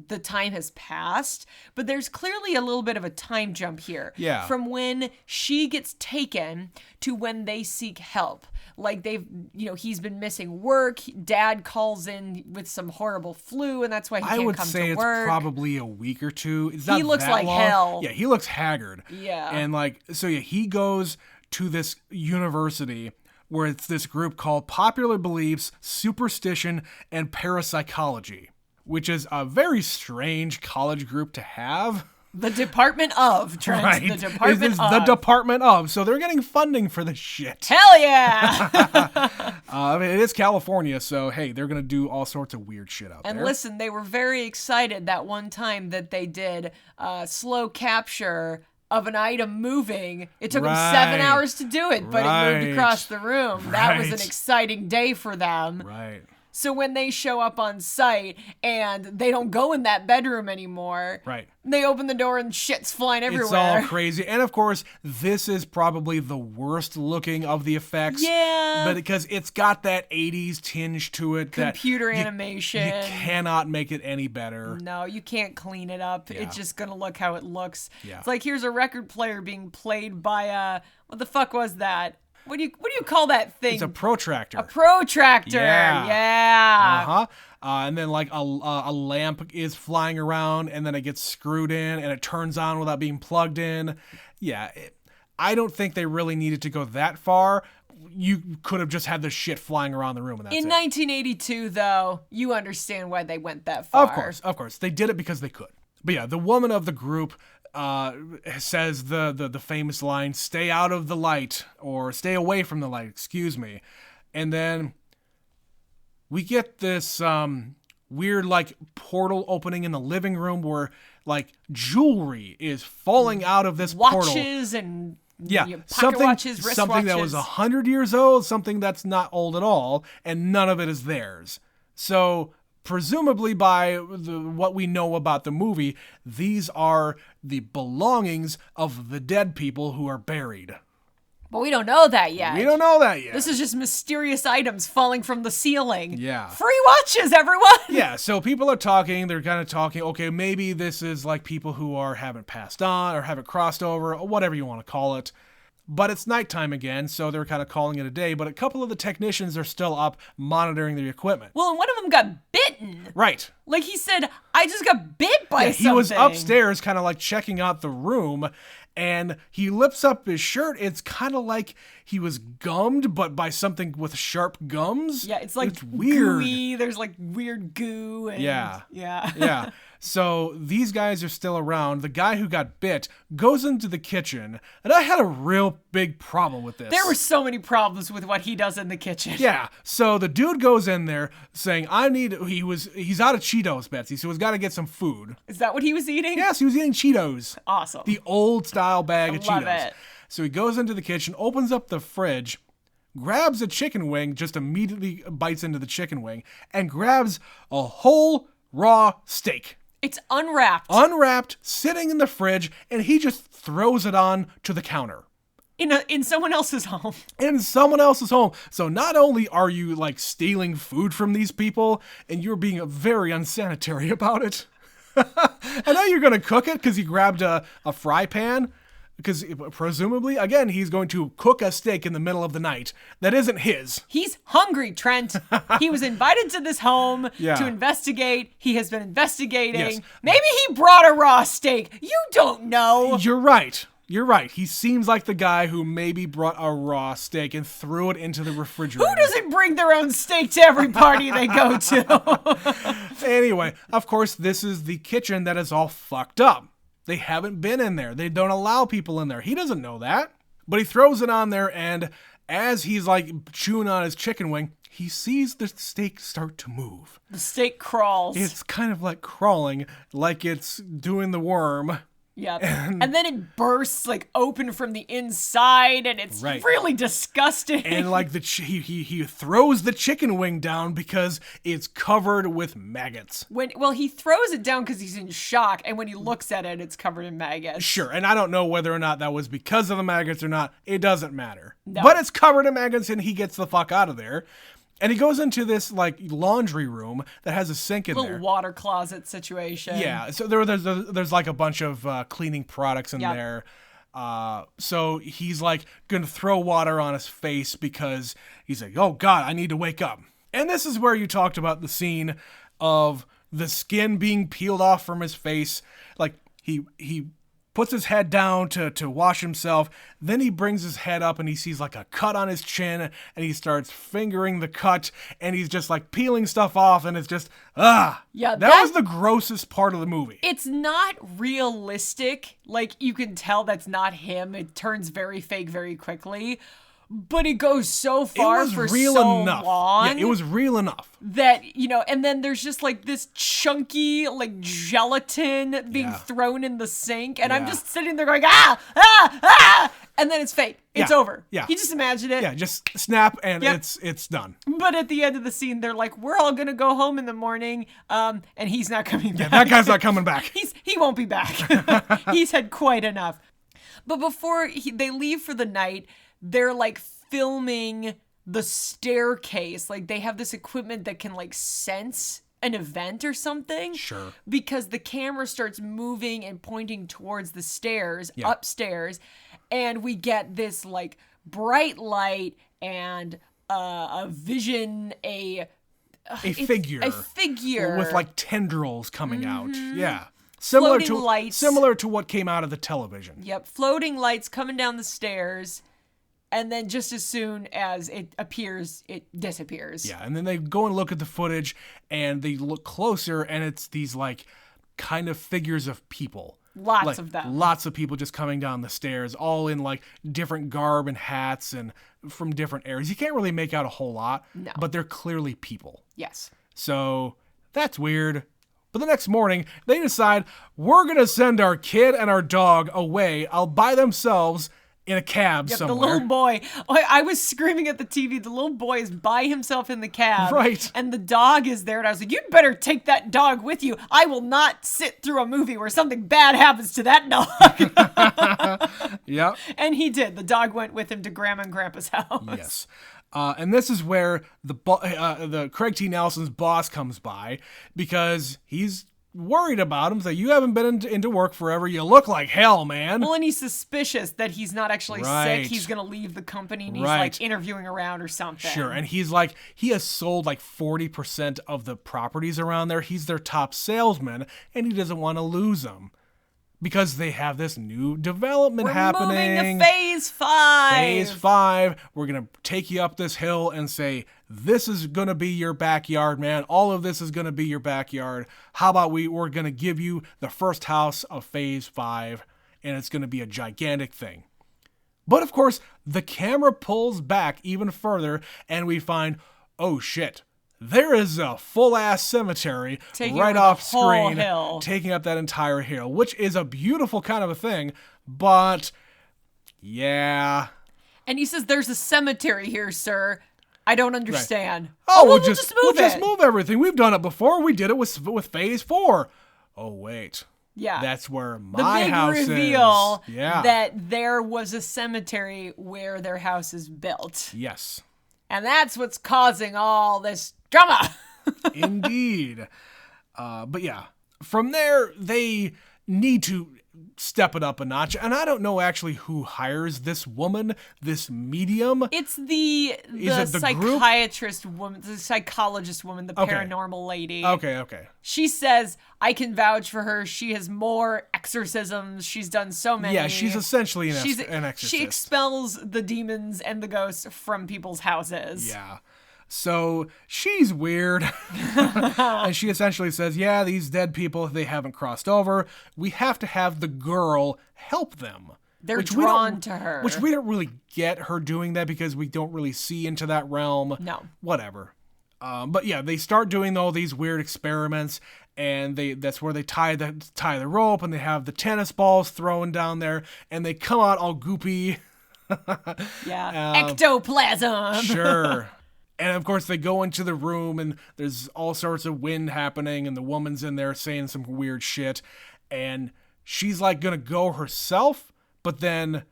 the time has passed, but there's clearly a little bit of a time jump here. Yeah. From when she gets taken to when they seek help. Like he's been missing work. Dad calls in with some horrible flu, and that's why he can't come to work. I would say it's probably a week or two. It's not he looks that like long. hell. Yeah, he looks haggard. Yeah. And he goes to this university where it's this group called Popular Beliefs, Superstition, and Parapsychology, which is a very strange college group to have. The Department of, Trent. Right. The Department of. The Department of. So they're getting funding for this shit. Hell yeah! It is California, so hey, they're going to do all sorts of weird shit out there. And listen, they were very excited that one time that they did slow capture of an item moving. It took them 7 hours to do it, but it moved across the room. That was an exciting day for them. Right. So when they show up on site and they don't go in that bedroom anymore, right? They open the door and shit's flying everywhere. It's all crazy. And of course, this is probably the worst looking of the effects. Yeah. But because it's got that 80s tinge to it. Computer animation. You cannot make it any better. No, you can't clean it up. Yeah. It's just going to look how it looks. Yeah. It's like here's a record player being played by what the fuck was that? What do you call that thing? It's a protractor. A protractor. Yeah. Uh-huh. And then a lamp is flying around, and then it gets screwed in, and it turns on without being plugged in. Yeah. I don't think they really needed to go that far. You could have just had this shit flying around the room, and that's In it. 1982, though, you understand why they went that far. Of course. They did it because they could. But yeah, the woman of the group says the famous line, "Stay out of the light," or "Stay away from the light," excuse me. And then we get this weird like portal opening in the living room where like jewelry is falling out of this portal. Watches and pocket something, watches, wrist something watches. that was 100 years old, something that's not old at all, and none of it is theirs. So presumably by what we know about the movie, these are the belongings of the dead people who are buried. But we don't know that yet. We don't know that yet. This is just mysterious items falling from the ceiling. Yeah. Free watches, everyone! Yeah, so people are talking, they're kind of talking, okay, maybe this is like people who haven't passed on or haven't crossed over, or whatever you want to call it. But it's nighttime again, so they're kind of calling it a day, but a couple of the technicians are still up monitoring the equipment. Well, and one of them got bitten. Right. Like he said, I just got bit by something. He was upstairs kind of like checking out the room, and he lifts up his shirt. It's kind of like he was gummed, but by something with sharp gums. Yeah, it's like weird. Gooey. There's like weird goo. And Yeah. Yeah. So these guys are still around. The guy who got bit goes into the kitchen, and I had a real big problem with this. There were so many problems with what he does in the kitchen. Yeah. So the dude goes in there saying, he's out of Cheetos, Betsy, so he's got to get some food. Is that what he was eating? Yes, he was eating Cheetos. Awesome. The old style bag of love Cheetos. it. So he goes into the kitchen, opens up the fridge, grabs a chicken wing, just immediately bites into the chicken wing, and grabs a whole raw steak. It's unwrapped. Unwrapped, sitting in the fridge, and he just throws it on to the counter. In someone else's home. In someone else's home. So not only are you like stealing food from these people, and you're being very unsanitary about it. I know you're going to cook it because he grabbed a fry pan. Because presumably, again, he's going to cook a steak in the middle of the night that isn't his. He's hungry, Trent. He was invited to this home Yeah. to investigate. He has been investigating. Yes. Maybe he brought a raw steak. You don't know. You're right. You're right. He seems like the guy who maybe brought a raw steak and threw it into the refrigerator. Who doesn't bring their own steak to every party they go to? Anyway, of course, this is the kitchen that is all fucked up. They haven't been in there. They don't allow people in there. He doesn't know that. But he throws it on there, and as he's like chewing on his chicken wing, he sees the steak start to move. The steak crawls. It's kind of like crawling, like it's doing the worm. Yep. And then it bursts like open from the inside, and it's Right. really disgusting. And like he throws the chicken wing down because it's covered with maggots. He throws it down because he's in shock, and when he looks at it, it's covered in maggots. Sure, and I don't know whether or not that was because of the maggots or not. It doesn't matter. No. But it's covered in maggots, and he gets the fuck out of there. And he goes into this like laundry room that has a sink in Little there. water closet situation. Yeah, so there's like a bunch of cleaning products in Yep. there. So he's like gonna throw water on his face because he's like, oh God, I need to wake up. And this is where you talked about the scene of the skin being peeled off from his face. Like he puts his head down to wash himself. Then he brings his head up and he sees like a cut on his chin, and he starts fingering the cut, and he's just like peeling stuff off, and it's just, Yeah, that was the grossest part of the movie. It's not realistic. Like, you can tell that's not him. It turns very fake very quickly. But it goes so far for so enough. long. Yeah, it was real enough. That, and then there's just like this chunky, like gelatin being thrown in the sink. And I'm Yeah. just sitting there going, ah! And then it's fake. It's Yeah. over. Yeah. You just imagine it. Yeah, just snap and Yep. it's done. But at the end of the scene, they're like, we're all going to go home in the morning. And he's not coming back. That guy's not coming back. He won't be back. He's had quite enough. But before they leave for the night, they're like filming the staircase. Like they have this equipment that can like sense an event or something. Sure. Because the camera starts moving and pointing towards the stairs, Yeah. upstairs. And we get this like bright light and a vision, a figure. A figure. With like tendrils coming out. Yeah. Similar Floating lights. Similar to what came out of the television. Yep, floating lights coming down the stairs, and then just as soon as it appears, it disappears. Yeah, and then they go and look at the footage, and they look closer, and it's these like kind of figures of people. Lots of them. Lots of people just coming down the stairs, all in like different garb and hats and from different areas. You can't really make out a whole lot, No. but they're clearly people. Yes. So That's weird. But the next morning, they decide, we're going to send our kid and our dog away all by themselves in a cab somewhere. The little boy. I was screaming at the TV. The little boy is by himself in the cab. Right. And the dog is there. And I was like, you'd better take that dog with you. I will not sit through a movie where something bad happens to that dog. Yep. And he did. The dog went with him to Grandma and Grandpa's house. Yes. And this is where the Craig T. Nelson's boss comes by because he's worried about him. So you haven't been into work forever. You look like hell, man. Well, and he's suspicious that he's not actually Right. sick. He's going to leave the company and he's Right. like interviewing around or something. Sure. And he's like, he has sold like 40% of the properties around there. He's their top salesman and he doesn't want to lose them. Because they have this new development happening. We're moving to Phase 5. Phase 5. We're going to take you up this hill and say, this is going to be your backyard, man. All of this is going to be your backyard. How about we're going to give you the first house of Phase 5, and it's going to be a gigantic thing. But, of course, the camera pulls back even further, and we find, oh, shit. There is a full-ass cemetery right off screen, taking up that entire hill, which is a beautiful kind of a thing, but yeah. And he says, there's a cemetery here, sir. I don't understand. Right. Oh, we'll just move it. Just move everything. We've done it before. We did it with Phase 4. Oh, wait. Yeah. That's where my house is. The big reveal Yeah. that there was a cemetery where their house is built. Yes. And that's what's causing all this drama. Indeed. But yeah, from there, they need to step it up a notch. And I don't know actually who hires this woman, this medium. It's the psychiatrist woman, the psychologist woman, the paranormal lady. Okay. She says, I can vouch for her. She has more exorcisms. She's done so many. Yeah, she's essentially an exorcist. She expels the demons and the ghosts from people's houses. Yeah. So she's weird. And she essentially says, yeah, these dead people, they haven't crossed over. We have to have the girl help them. They're drawn to her. Which we don't really get her doing that because we don't really see into that realm. No. Whatever. But yeah, they start doing all these weird experiments, and that's where they tie the rope, and they have the tennis balls thrown down there, and they come out all goopy. Yeah. Ectoplasm. Sure. And of course, they go into the room, and there's all sorts of wind happening, and the woman's in there saying some weird shit, and she's like gonna go herself, but then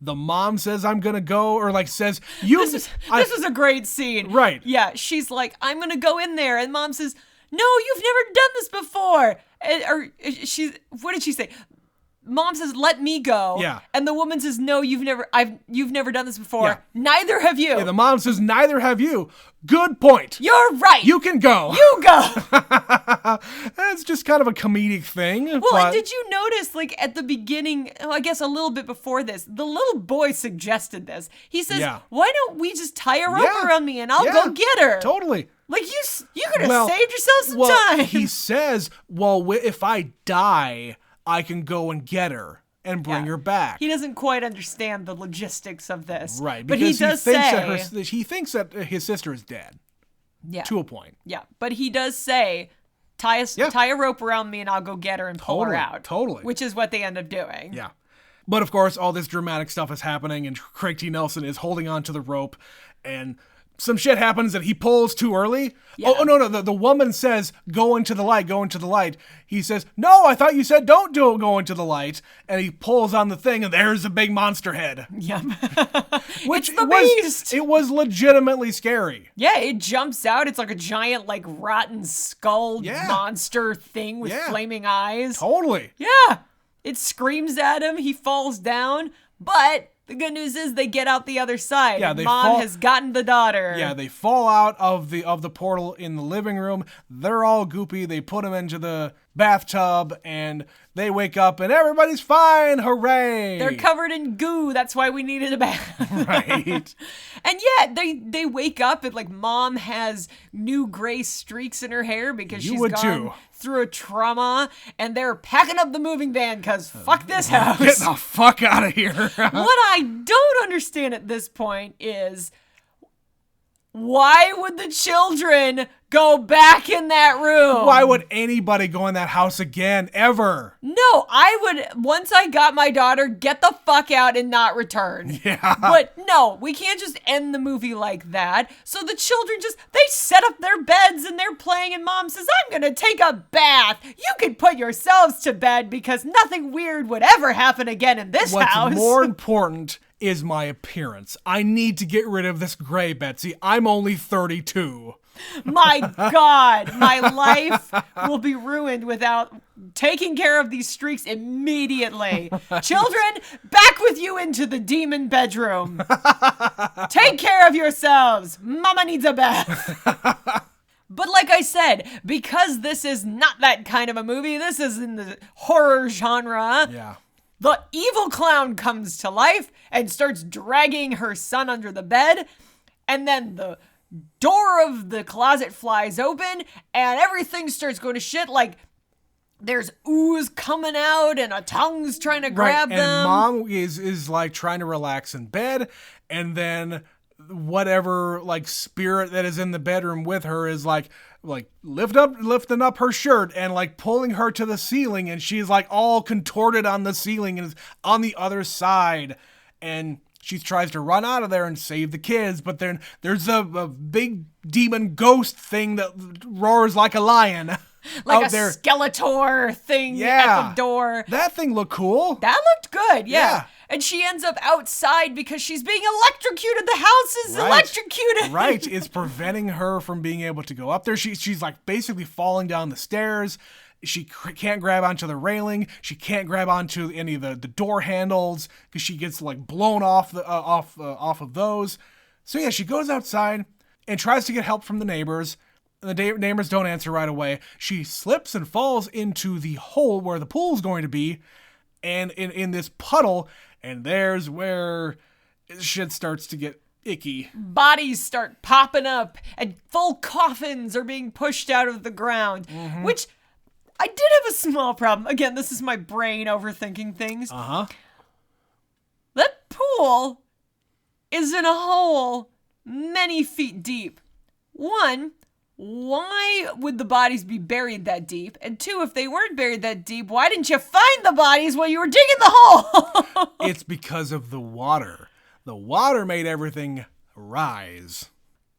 the mom says, I'm gonna go, or like says, This is a great scene. Right. Yeah, she's like, I'm gonna go in there, and mom says, no, you've never done this before. What did she say? Mom says, let me go. Yeah. And the woman says, no, you've never done this before. Yeah. Neither have you. Yeah, the mom says, neither have you. Good point. You're right. You can go. You go. That's just kind of a comedic thing. Well, and did you notice, like, at the beginning, I guess a little bit before this, the little boy suggested this. He says, why don't we just tie a rope around me and I'll go get her? Totally. Like, you could have saved yourself some time. He says, if I die, I can go and get her and bring her back. He doesn't quite understand the logistics of this. Right. But he does say... he thinks that his sister is dead. Yeah. To a point. Yeah. But he does say, tie a rope around me and I'll go get her and pull her out. Totally. Which is what they end up doing. Yeah. But of course, all this dramatic stuff is happening, and Craig T. Nelson is holding on to the rope, and some shit happens and he pulls too early. Yeah. Oh, no. The woman says, go into the light. He says, no, I thought you said don't go into the light. And he pulls on the thing, and there's a big monster head. Yep. Which it's the beast. It was legitimately scary. Yeah, it jumps out. It's like a giant, like, rotten skull monster thing with flaming eyes. Totally. Yeah. It screams at him. He falls down. But the good news is they get out the other side. Yeah, Mom has gotten the daughter. Yeah, they fall out of the portal in the living room. They're all goopy. They put him into the bathtub, and they wake up, and everybody's fine. Hooray! They're covered in goo. That's why we needed a bath. Right. And they wake up, and like Mom has new gray streaks in her hair because she's gone through a trauma, and they're packing up the moving van because fuck this house. Get the fuck out of here. What I don't understand at this point is, why would the children go back in that room. Why would anybody go in that house again, ever? No, I would, once I got my daughter, get the fuck out and not return. Yeah. But no, we can't just end the movie like that. So the children they set up their beds and they're playing and mom says, I'm going to take a bath. You can put yourselves to bed because nothing weird would ever happen again in this house. What's more important is my appearance. I need to get rid of this gray, Betsy. I'm only 32. My God, my life will be ruined without taking care of these streaks immediately. Children, back with you into the demon bedroom. Take care of yourselves. Mama needs a bath. But like I said, because this is not that kind of a movie, this is in the horror genre. Yeah. The evil clown comes to life and starts dragging her son under the bed. And then the door of the closet flies open and everything starts going to shit. Like there's ooze coming out and a tongue's trying to grab them. And mom is like trying to relax in bed. And then whatever like spirit that is in the bedroom with her is like lifting up her shirt and like pulling her to the ceiling, and she's like all contorted on the ceiling and is on the other side, and she tries to run out of there and save the kids, but then there's a big demon ghost thing that roars like a lion. Like out a there. Skeletor thing at the door. That thing looked cool. That looked good, yeah. And she ends up outside because she's being electrocuted. The house is electrocuted. Right. It's preventing her from being able to go up there. She's like basically falling down the stairs. She can't grab onto the railing. She can't grab onto any of the door handles because she gets like blown off of those. So yeah, she goes outside and tries to get help from the neighbors. The neighbors don't answer right away. She slips and falls into the hole where the pool's going to be, and in this puddle, and there's where shit starts to get icky. Bodies start popping up, and full coffins are being pushed out of the ground, which I did have a small problem. Again, this is my brain overthinking things. That pool is in a hole many feet deep. One, why would the bodies be buried that deep? And two, if they weren't buried that deep, why didn't you find the bodies while you were digging the hole? It's because of the water. The water made everything rise.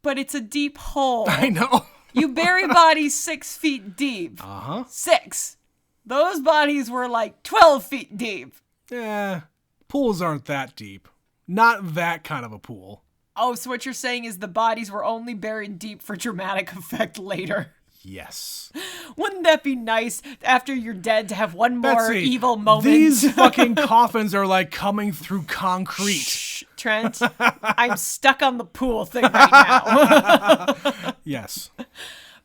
But it's a deep hole. I know. You bury bodies 6 feet deep. 6. Those bodies were like 12 feet deep. Yeah, pools aren't that deep. Not that kind of a pool. Oh, so what you're saying is the bodies were only buried deep for dramatic effect later. Yes. Wouldn't that be nice after you're dead to have one more Betsy, evil moment? These fucking coffins are like coming through concrete. Shh, Trent, I'm stuck on the pool thing right now. Yes.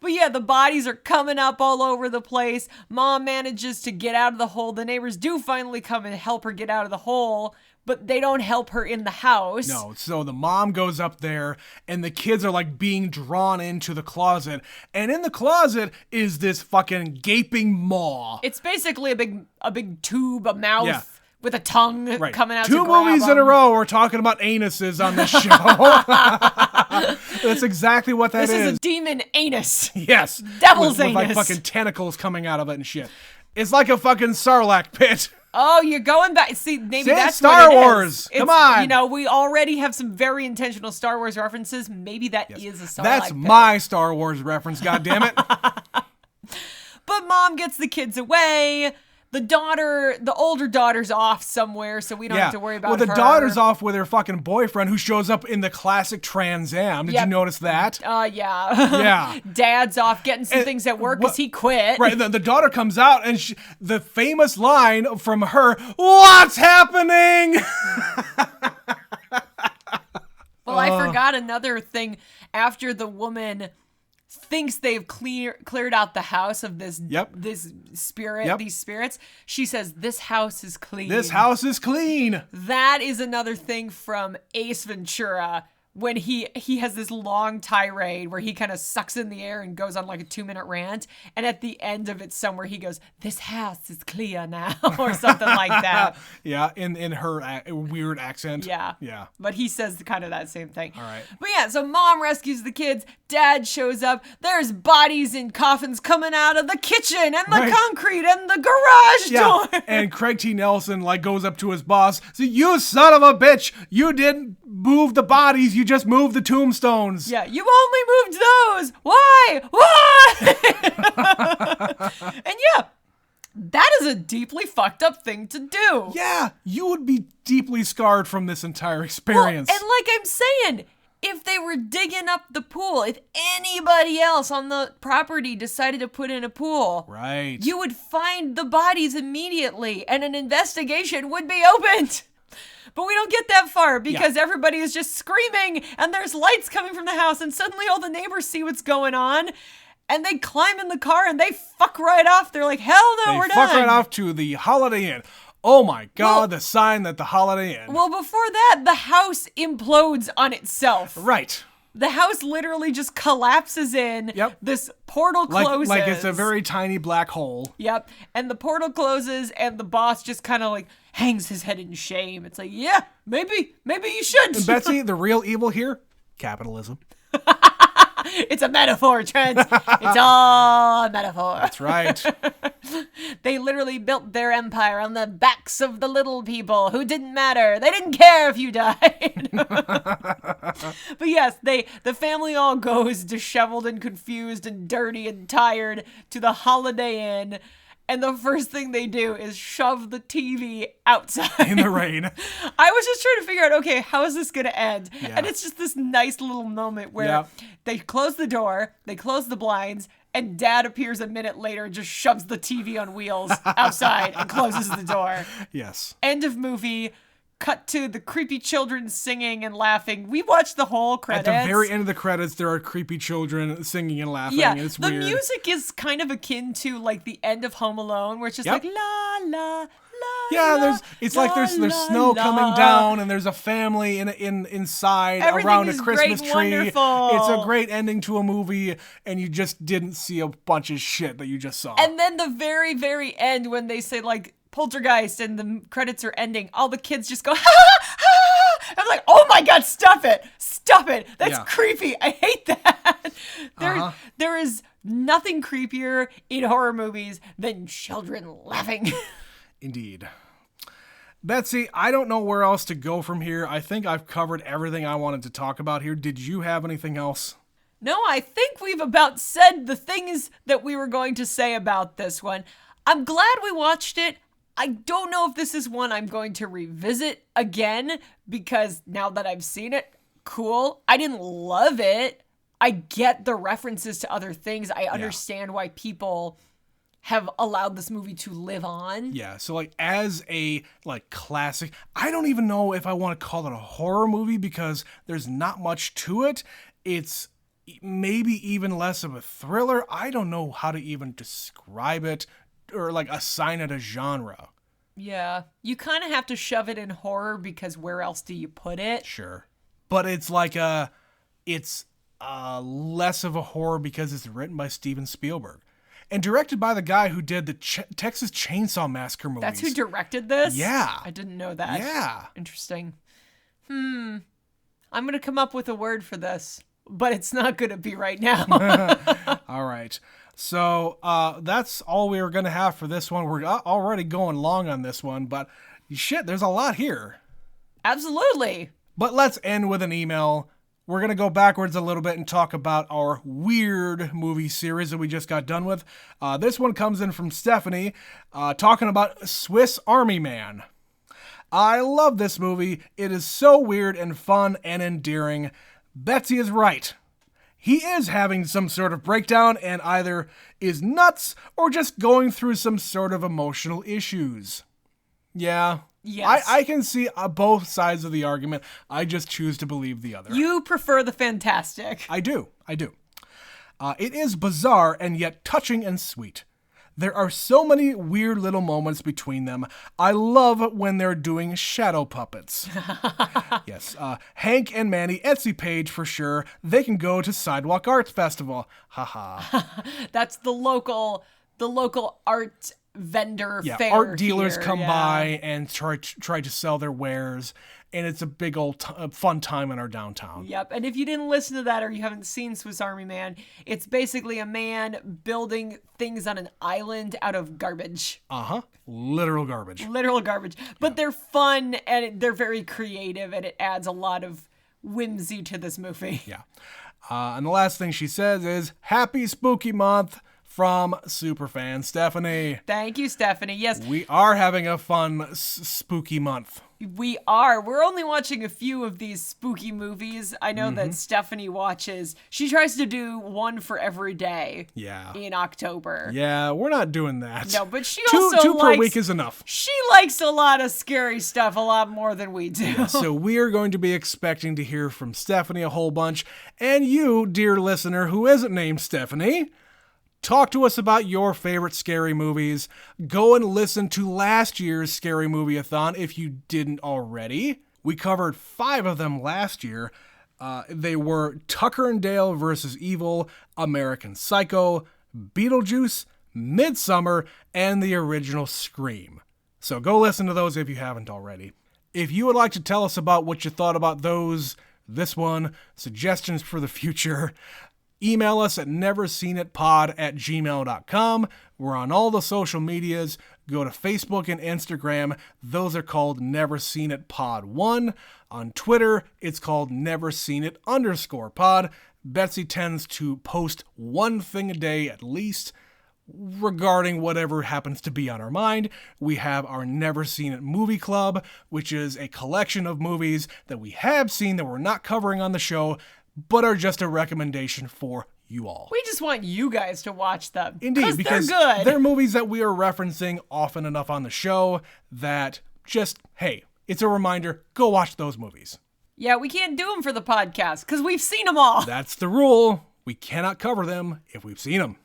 But yeah, the bodies are coming up all over the place. Mom manages to get out of the hole. The neighbors do finally come and help her get out of the hole, but they don't help her in the house. No, so the mom goes up there, and the kids are like being drawn into the closet, and in the closet is this fucking gaping maw. It's basically a big tube, a mouth with a tongue coming out. Two to grab movies in a row we're talking about anuses on this show. That's exactly what that is. This is a demon anus. Yes. Devil's with anus. like fucking tentacles coming out of it and shit. It's like a fucking Sarlacc pit. Oh, you're going back. See, maybe that's Star what it Wars. Is. Come on. You know, we already have some very intentional Star Wars references. Maybe that is a Sarlacc That's pit. my Star Wars reference, goddammit. But mom gets the kids away. The older daughter's off somewhere, so we don't have to worry about her. Well, the daughter's off with her fucking boyfriend, who shows up in the classic Trans Am. Did you notice that? Yeah. Yeah. Dad's off getting some things at work because he quit. Right, the daughter comes out, and the famous line from her, "What's happening?" Well, I forgot another thing. After the woman thinks they've cleared out the house of this spirit, these spirits, she says, "This house is clean. This house is clean." That is another thing from Ace Ventura, when he has this long tirade where he kind of sucks in the air and goes on like a 2-minute rant. And at the end of it somewhere he goes, "This house is clear now," or something like that. Yeah, in her weird accent. Yeah. Yeah. But he says kind of that same thing. All right. But yeah, so mom rescues the kids. Dad shows up. There's bodies in coffins coming out of the kitchen and the Right. concrete and the garage door. And Craig T. Nelson like goes up to his boss. So, "You son of a bitch! You didn't move the bodies. You just moved the tombstones." Yeah, you only moved those. Why? Why? And yeah, that is a deeply fucked up thing to do. Yeah, you would be deeply scarred from this entire experience. Well, and like I'm saying, if they were digging up the pool, if anybody else on the property decided to put in a pool, right. you would find the bodies immediately and an investigation would be opened. But we don't get that far because everybody is just screaming and there's lights coming from the house and suddenly all the neighbors see what's going on and they climb in the car and they fuck right off. They're like, "Hell no, we're done." They fuck right off to the Holiday Inn. Oh my God, the sign that the Holiday Inn. Well, before that, the house implodes on itself. Right. The house literally just collapses in. Yep. This portal closes. Like it's a very tiny black hole. Yep. And the portal closes and the boss just kind of like hangs his head in shame. It's like, yeah, maybe you should. And Betsy, the real evil here, capitalism. It's a metaphor, Trent. It's all a metaphor. That's right. They literally built their empire on the backs of the little people who didn't matter. They didn't care if you died. But yes, the family all goes disheveled and confused and dirty and tired to the Holiday Inn. And the first thing they do is shove the TV outside. In the rain. I was just trying to figure out, okay, how is this going to end? Yeah. And it's just this nice little moment where they close the door, they close the blinds, and Dad appears a minute later and just shoves the TV on wheels outside and closes the door. Yes. End of movie. Cut to the creepy children singing and laughing. We watched the whole credits. At the very end of the credits, there are creepy children singing and laughing. Yeah, And it's the weird. music is kind of akin to like the end of Home Alone, where it's just like la la la. Yeah, there's snow coming down, and there's a family inside Everything around a is Christmas great, tree. wonderful. It's a great ending to a movie, and you just didn't see a bunch of shit that you just saw. And then the very, very end, when they say like Poltergeist and the credits are ending, all the kids just go, ha ha ha! I'm like, oh my God, stop it. Stop it. That's creepy. I hate that. There is nothing creepier in horror movies than children laughing. Indeed. Betsy, I don't know where else to go from here. I think I've covered everything I wanted to talk about here. Did you have anything else? No, I think we've about said the things that we were going to say about this one. I'm glad we watched it. I don't know if this is one I'm going to revisit again, because now that I've seen it, cool. I didn't love it. I get the references to other things. I understand why people have allowed this movie to live on. Yeah, so like as a like classic, I don't even know if I want to call it a horror movie because there's not much to it. It's maybe even less of a thriller. I don't know how to even describe it or like assign it a genre. Yeah, you kind of have to shove it in horror because where else do you put it? Sure. But it's like it's less of a horror because it's written by Steven Spielberg and directed by the guy who did the Texas Chainsaw Massacre movies. That's who directed this? Yeah. I didn't know that. Yeah. Interesting. I'm going to come up with a word for this, but it's not going to be right now. All right. So that's all we were going to have for this one. We're already going long on this one, but shit, there's a lot here. Absolutely. But let's end with an email. We're going to go backwards a little bit and talk about our weird movie series that we just got done with. This one comes in from Stephanie, talking about Swiss Army Man. I love this movie. It is so weird and fun and endearing. Betsy is right. He is having some sort of breakdown and either is nuts or just going through some sort of emotional issues. Yeah. Yes. I can see both sides of the argument. I just choose to believe the other. You prefer the fantastic. I do. It is bizarre and yet touching and sweet. There are so many weird little moments between them. I love when they're doing shadow puppets. Yes, Hank and Manny Etsy page for sure. They can go to Sidewalk Arts Festival. Haha. That's the local art vendor fair. Art dealers here. come by and try to sell their wares, and it's a big old fun time in our downtown. Yep, and if you didn't listen to that or you haven't seen Swiss Army Man, it's basically a man building things on an island out of garbage. Literal garbage. Literal garbage. But they're fun, and they're very creative, and it adds a lot of whimsy to this movie. Yeah. And the last thing she says is, Happy Spooky Month from Superfan Stephanie. Thank you, Stephanie. Yes, We are having a fun spooky month. we are. We're only watching a few of these spooky movies. I know that Stephanie watches. She tries to do one for every day. Yeah. In October. Yeah, we're not doing that. No, but she two also per likes, week is enough. She likes a lot of scary stuff, a lot more than we do. So we are going to be expecting to hear from Stephanie a whole bunch. And you, dear listener who isn't named Stephanie, talk to us about your favorite scary movies. Go and listen to last year's Scary Movie-a-thon if you didn't already. We covered 5 of them last year. They were Tucker and Dale vs. Evil, American Psycho, Beetlejuice, Midsummer, and the original Scream. So go listen to those if you haven't already. If you would like to tell us about what you thought about those, this one, suggestions for the future, email us at neverseenitpod@gmail.com. We're on all the social medias. Go to Facebook and Instagram. Those are called Never Seen It Pod 1. On Twitter, it's called Never Seen It _pod. Betsy tends to post one thing a day at least regarding whatever happens to be on our mind. We have our Never Seen It Movie Club, which is a collection of movies that we have seen that we're not covering on the show, but are just a recommendation for you all. We just want you guys to watch them. Indeed, because they're good. They're movies that we are referencing often enough on the show that just, hey, it's a reminder, go watch those movies. Yeah, we can't do them for the podcast because we've seen them all. That's the rule. We cannot cover them if we've seen them.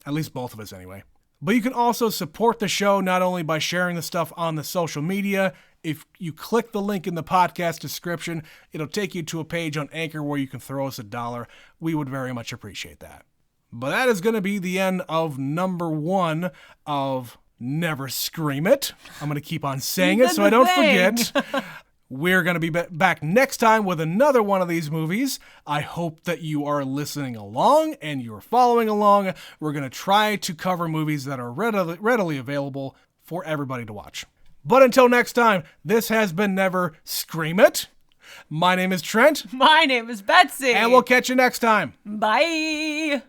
At least both of us anyway. But you can also support the show not only by sharing the stuff on the social media. If you click the link in the podcast description, it'll take you to a page on Anchor where you can throw us $1. We would very much appreciate that. But that is going to be the end of number 1 of Never Scream It. I'm going to keep on saying it so I don't forget. We're going to be back next time with another one of these movies. I hope that you are listening along and you're following along. We're going to try to cover movies that are readily available for everybody to watch. But until next time, this has been Never Scream It. My name is Trent. My name is Betsy. And we'll catch you next time. Bye.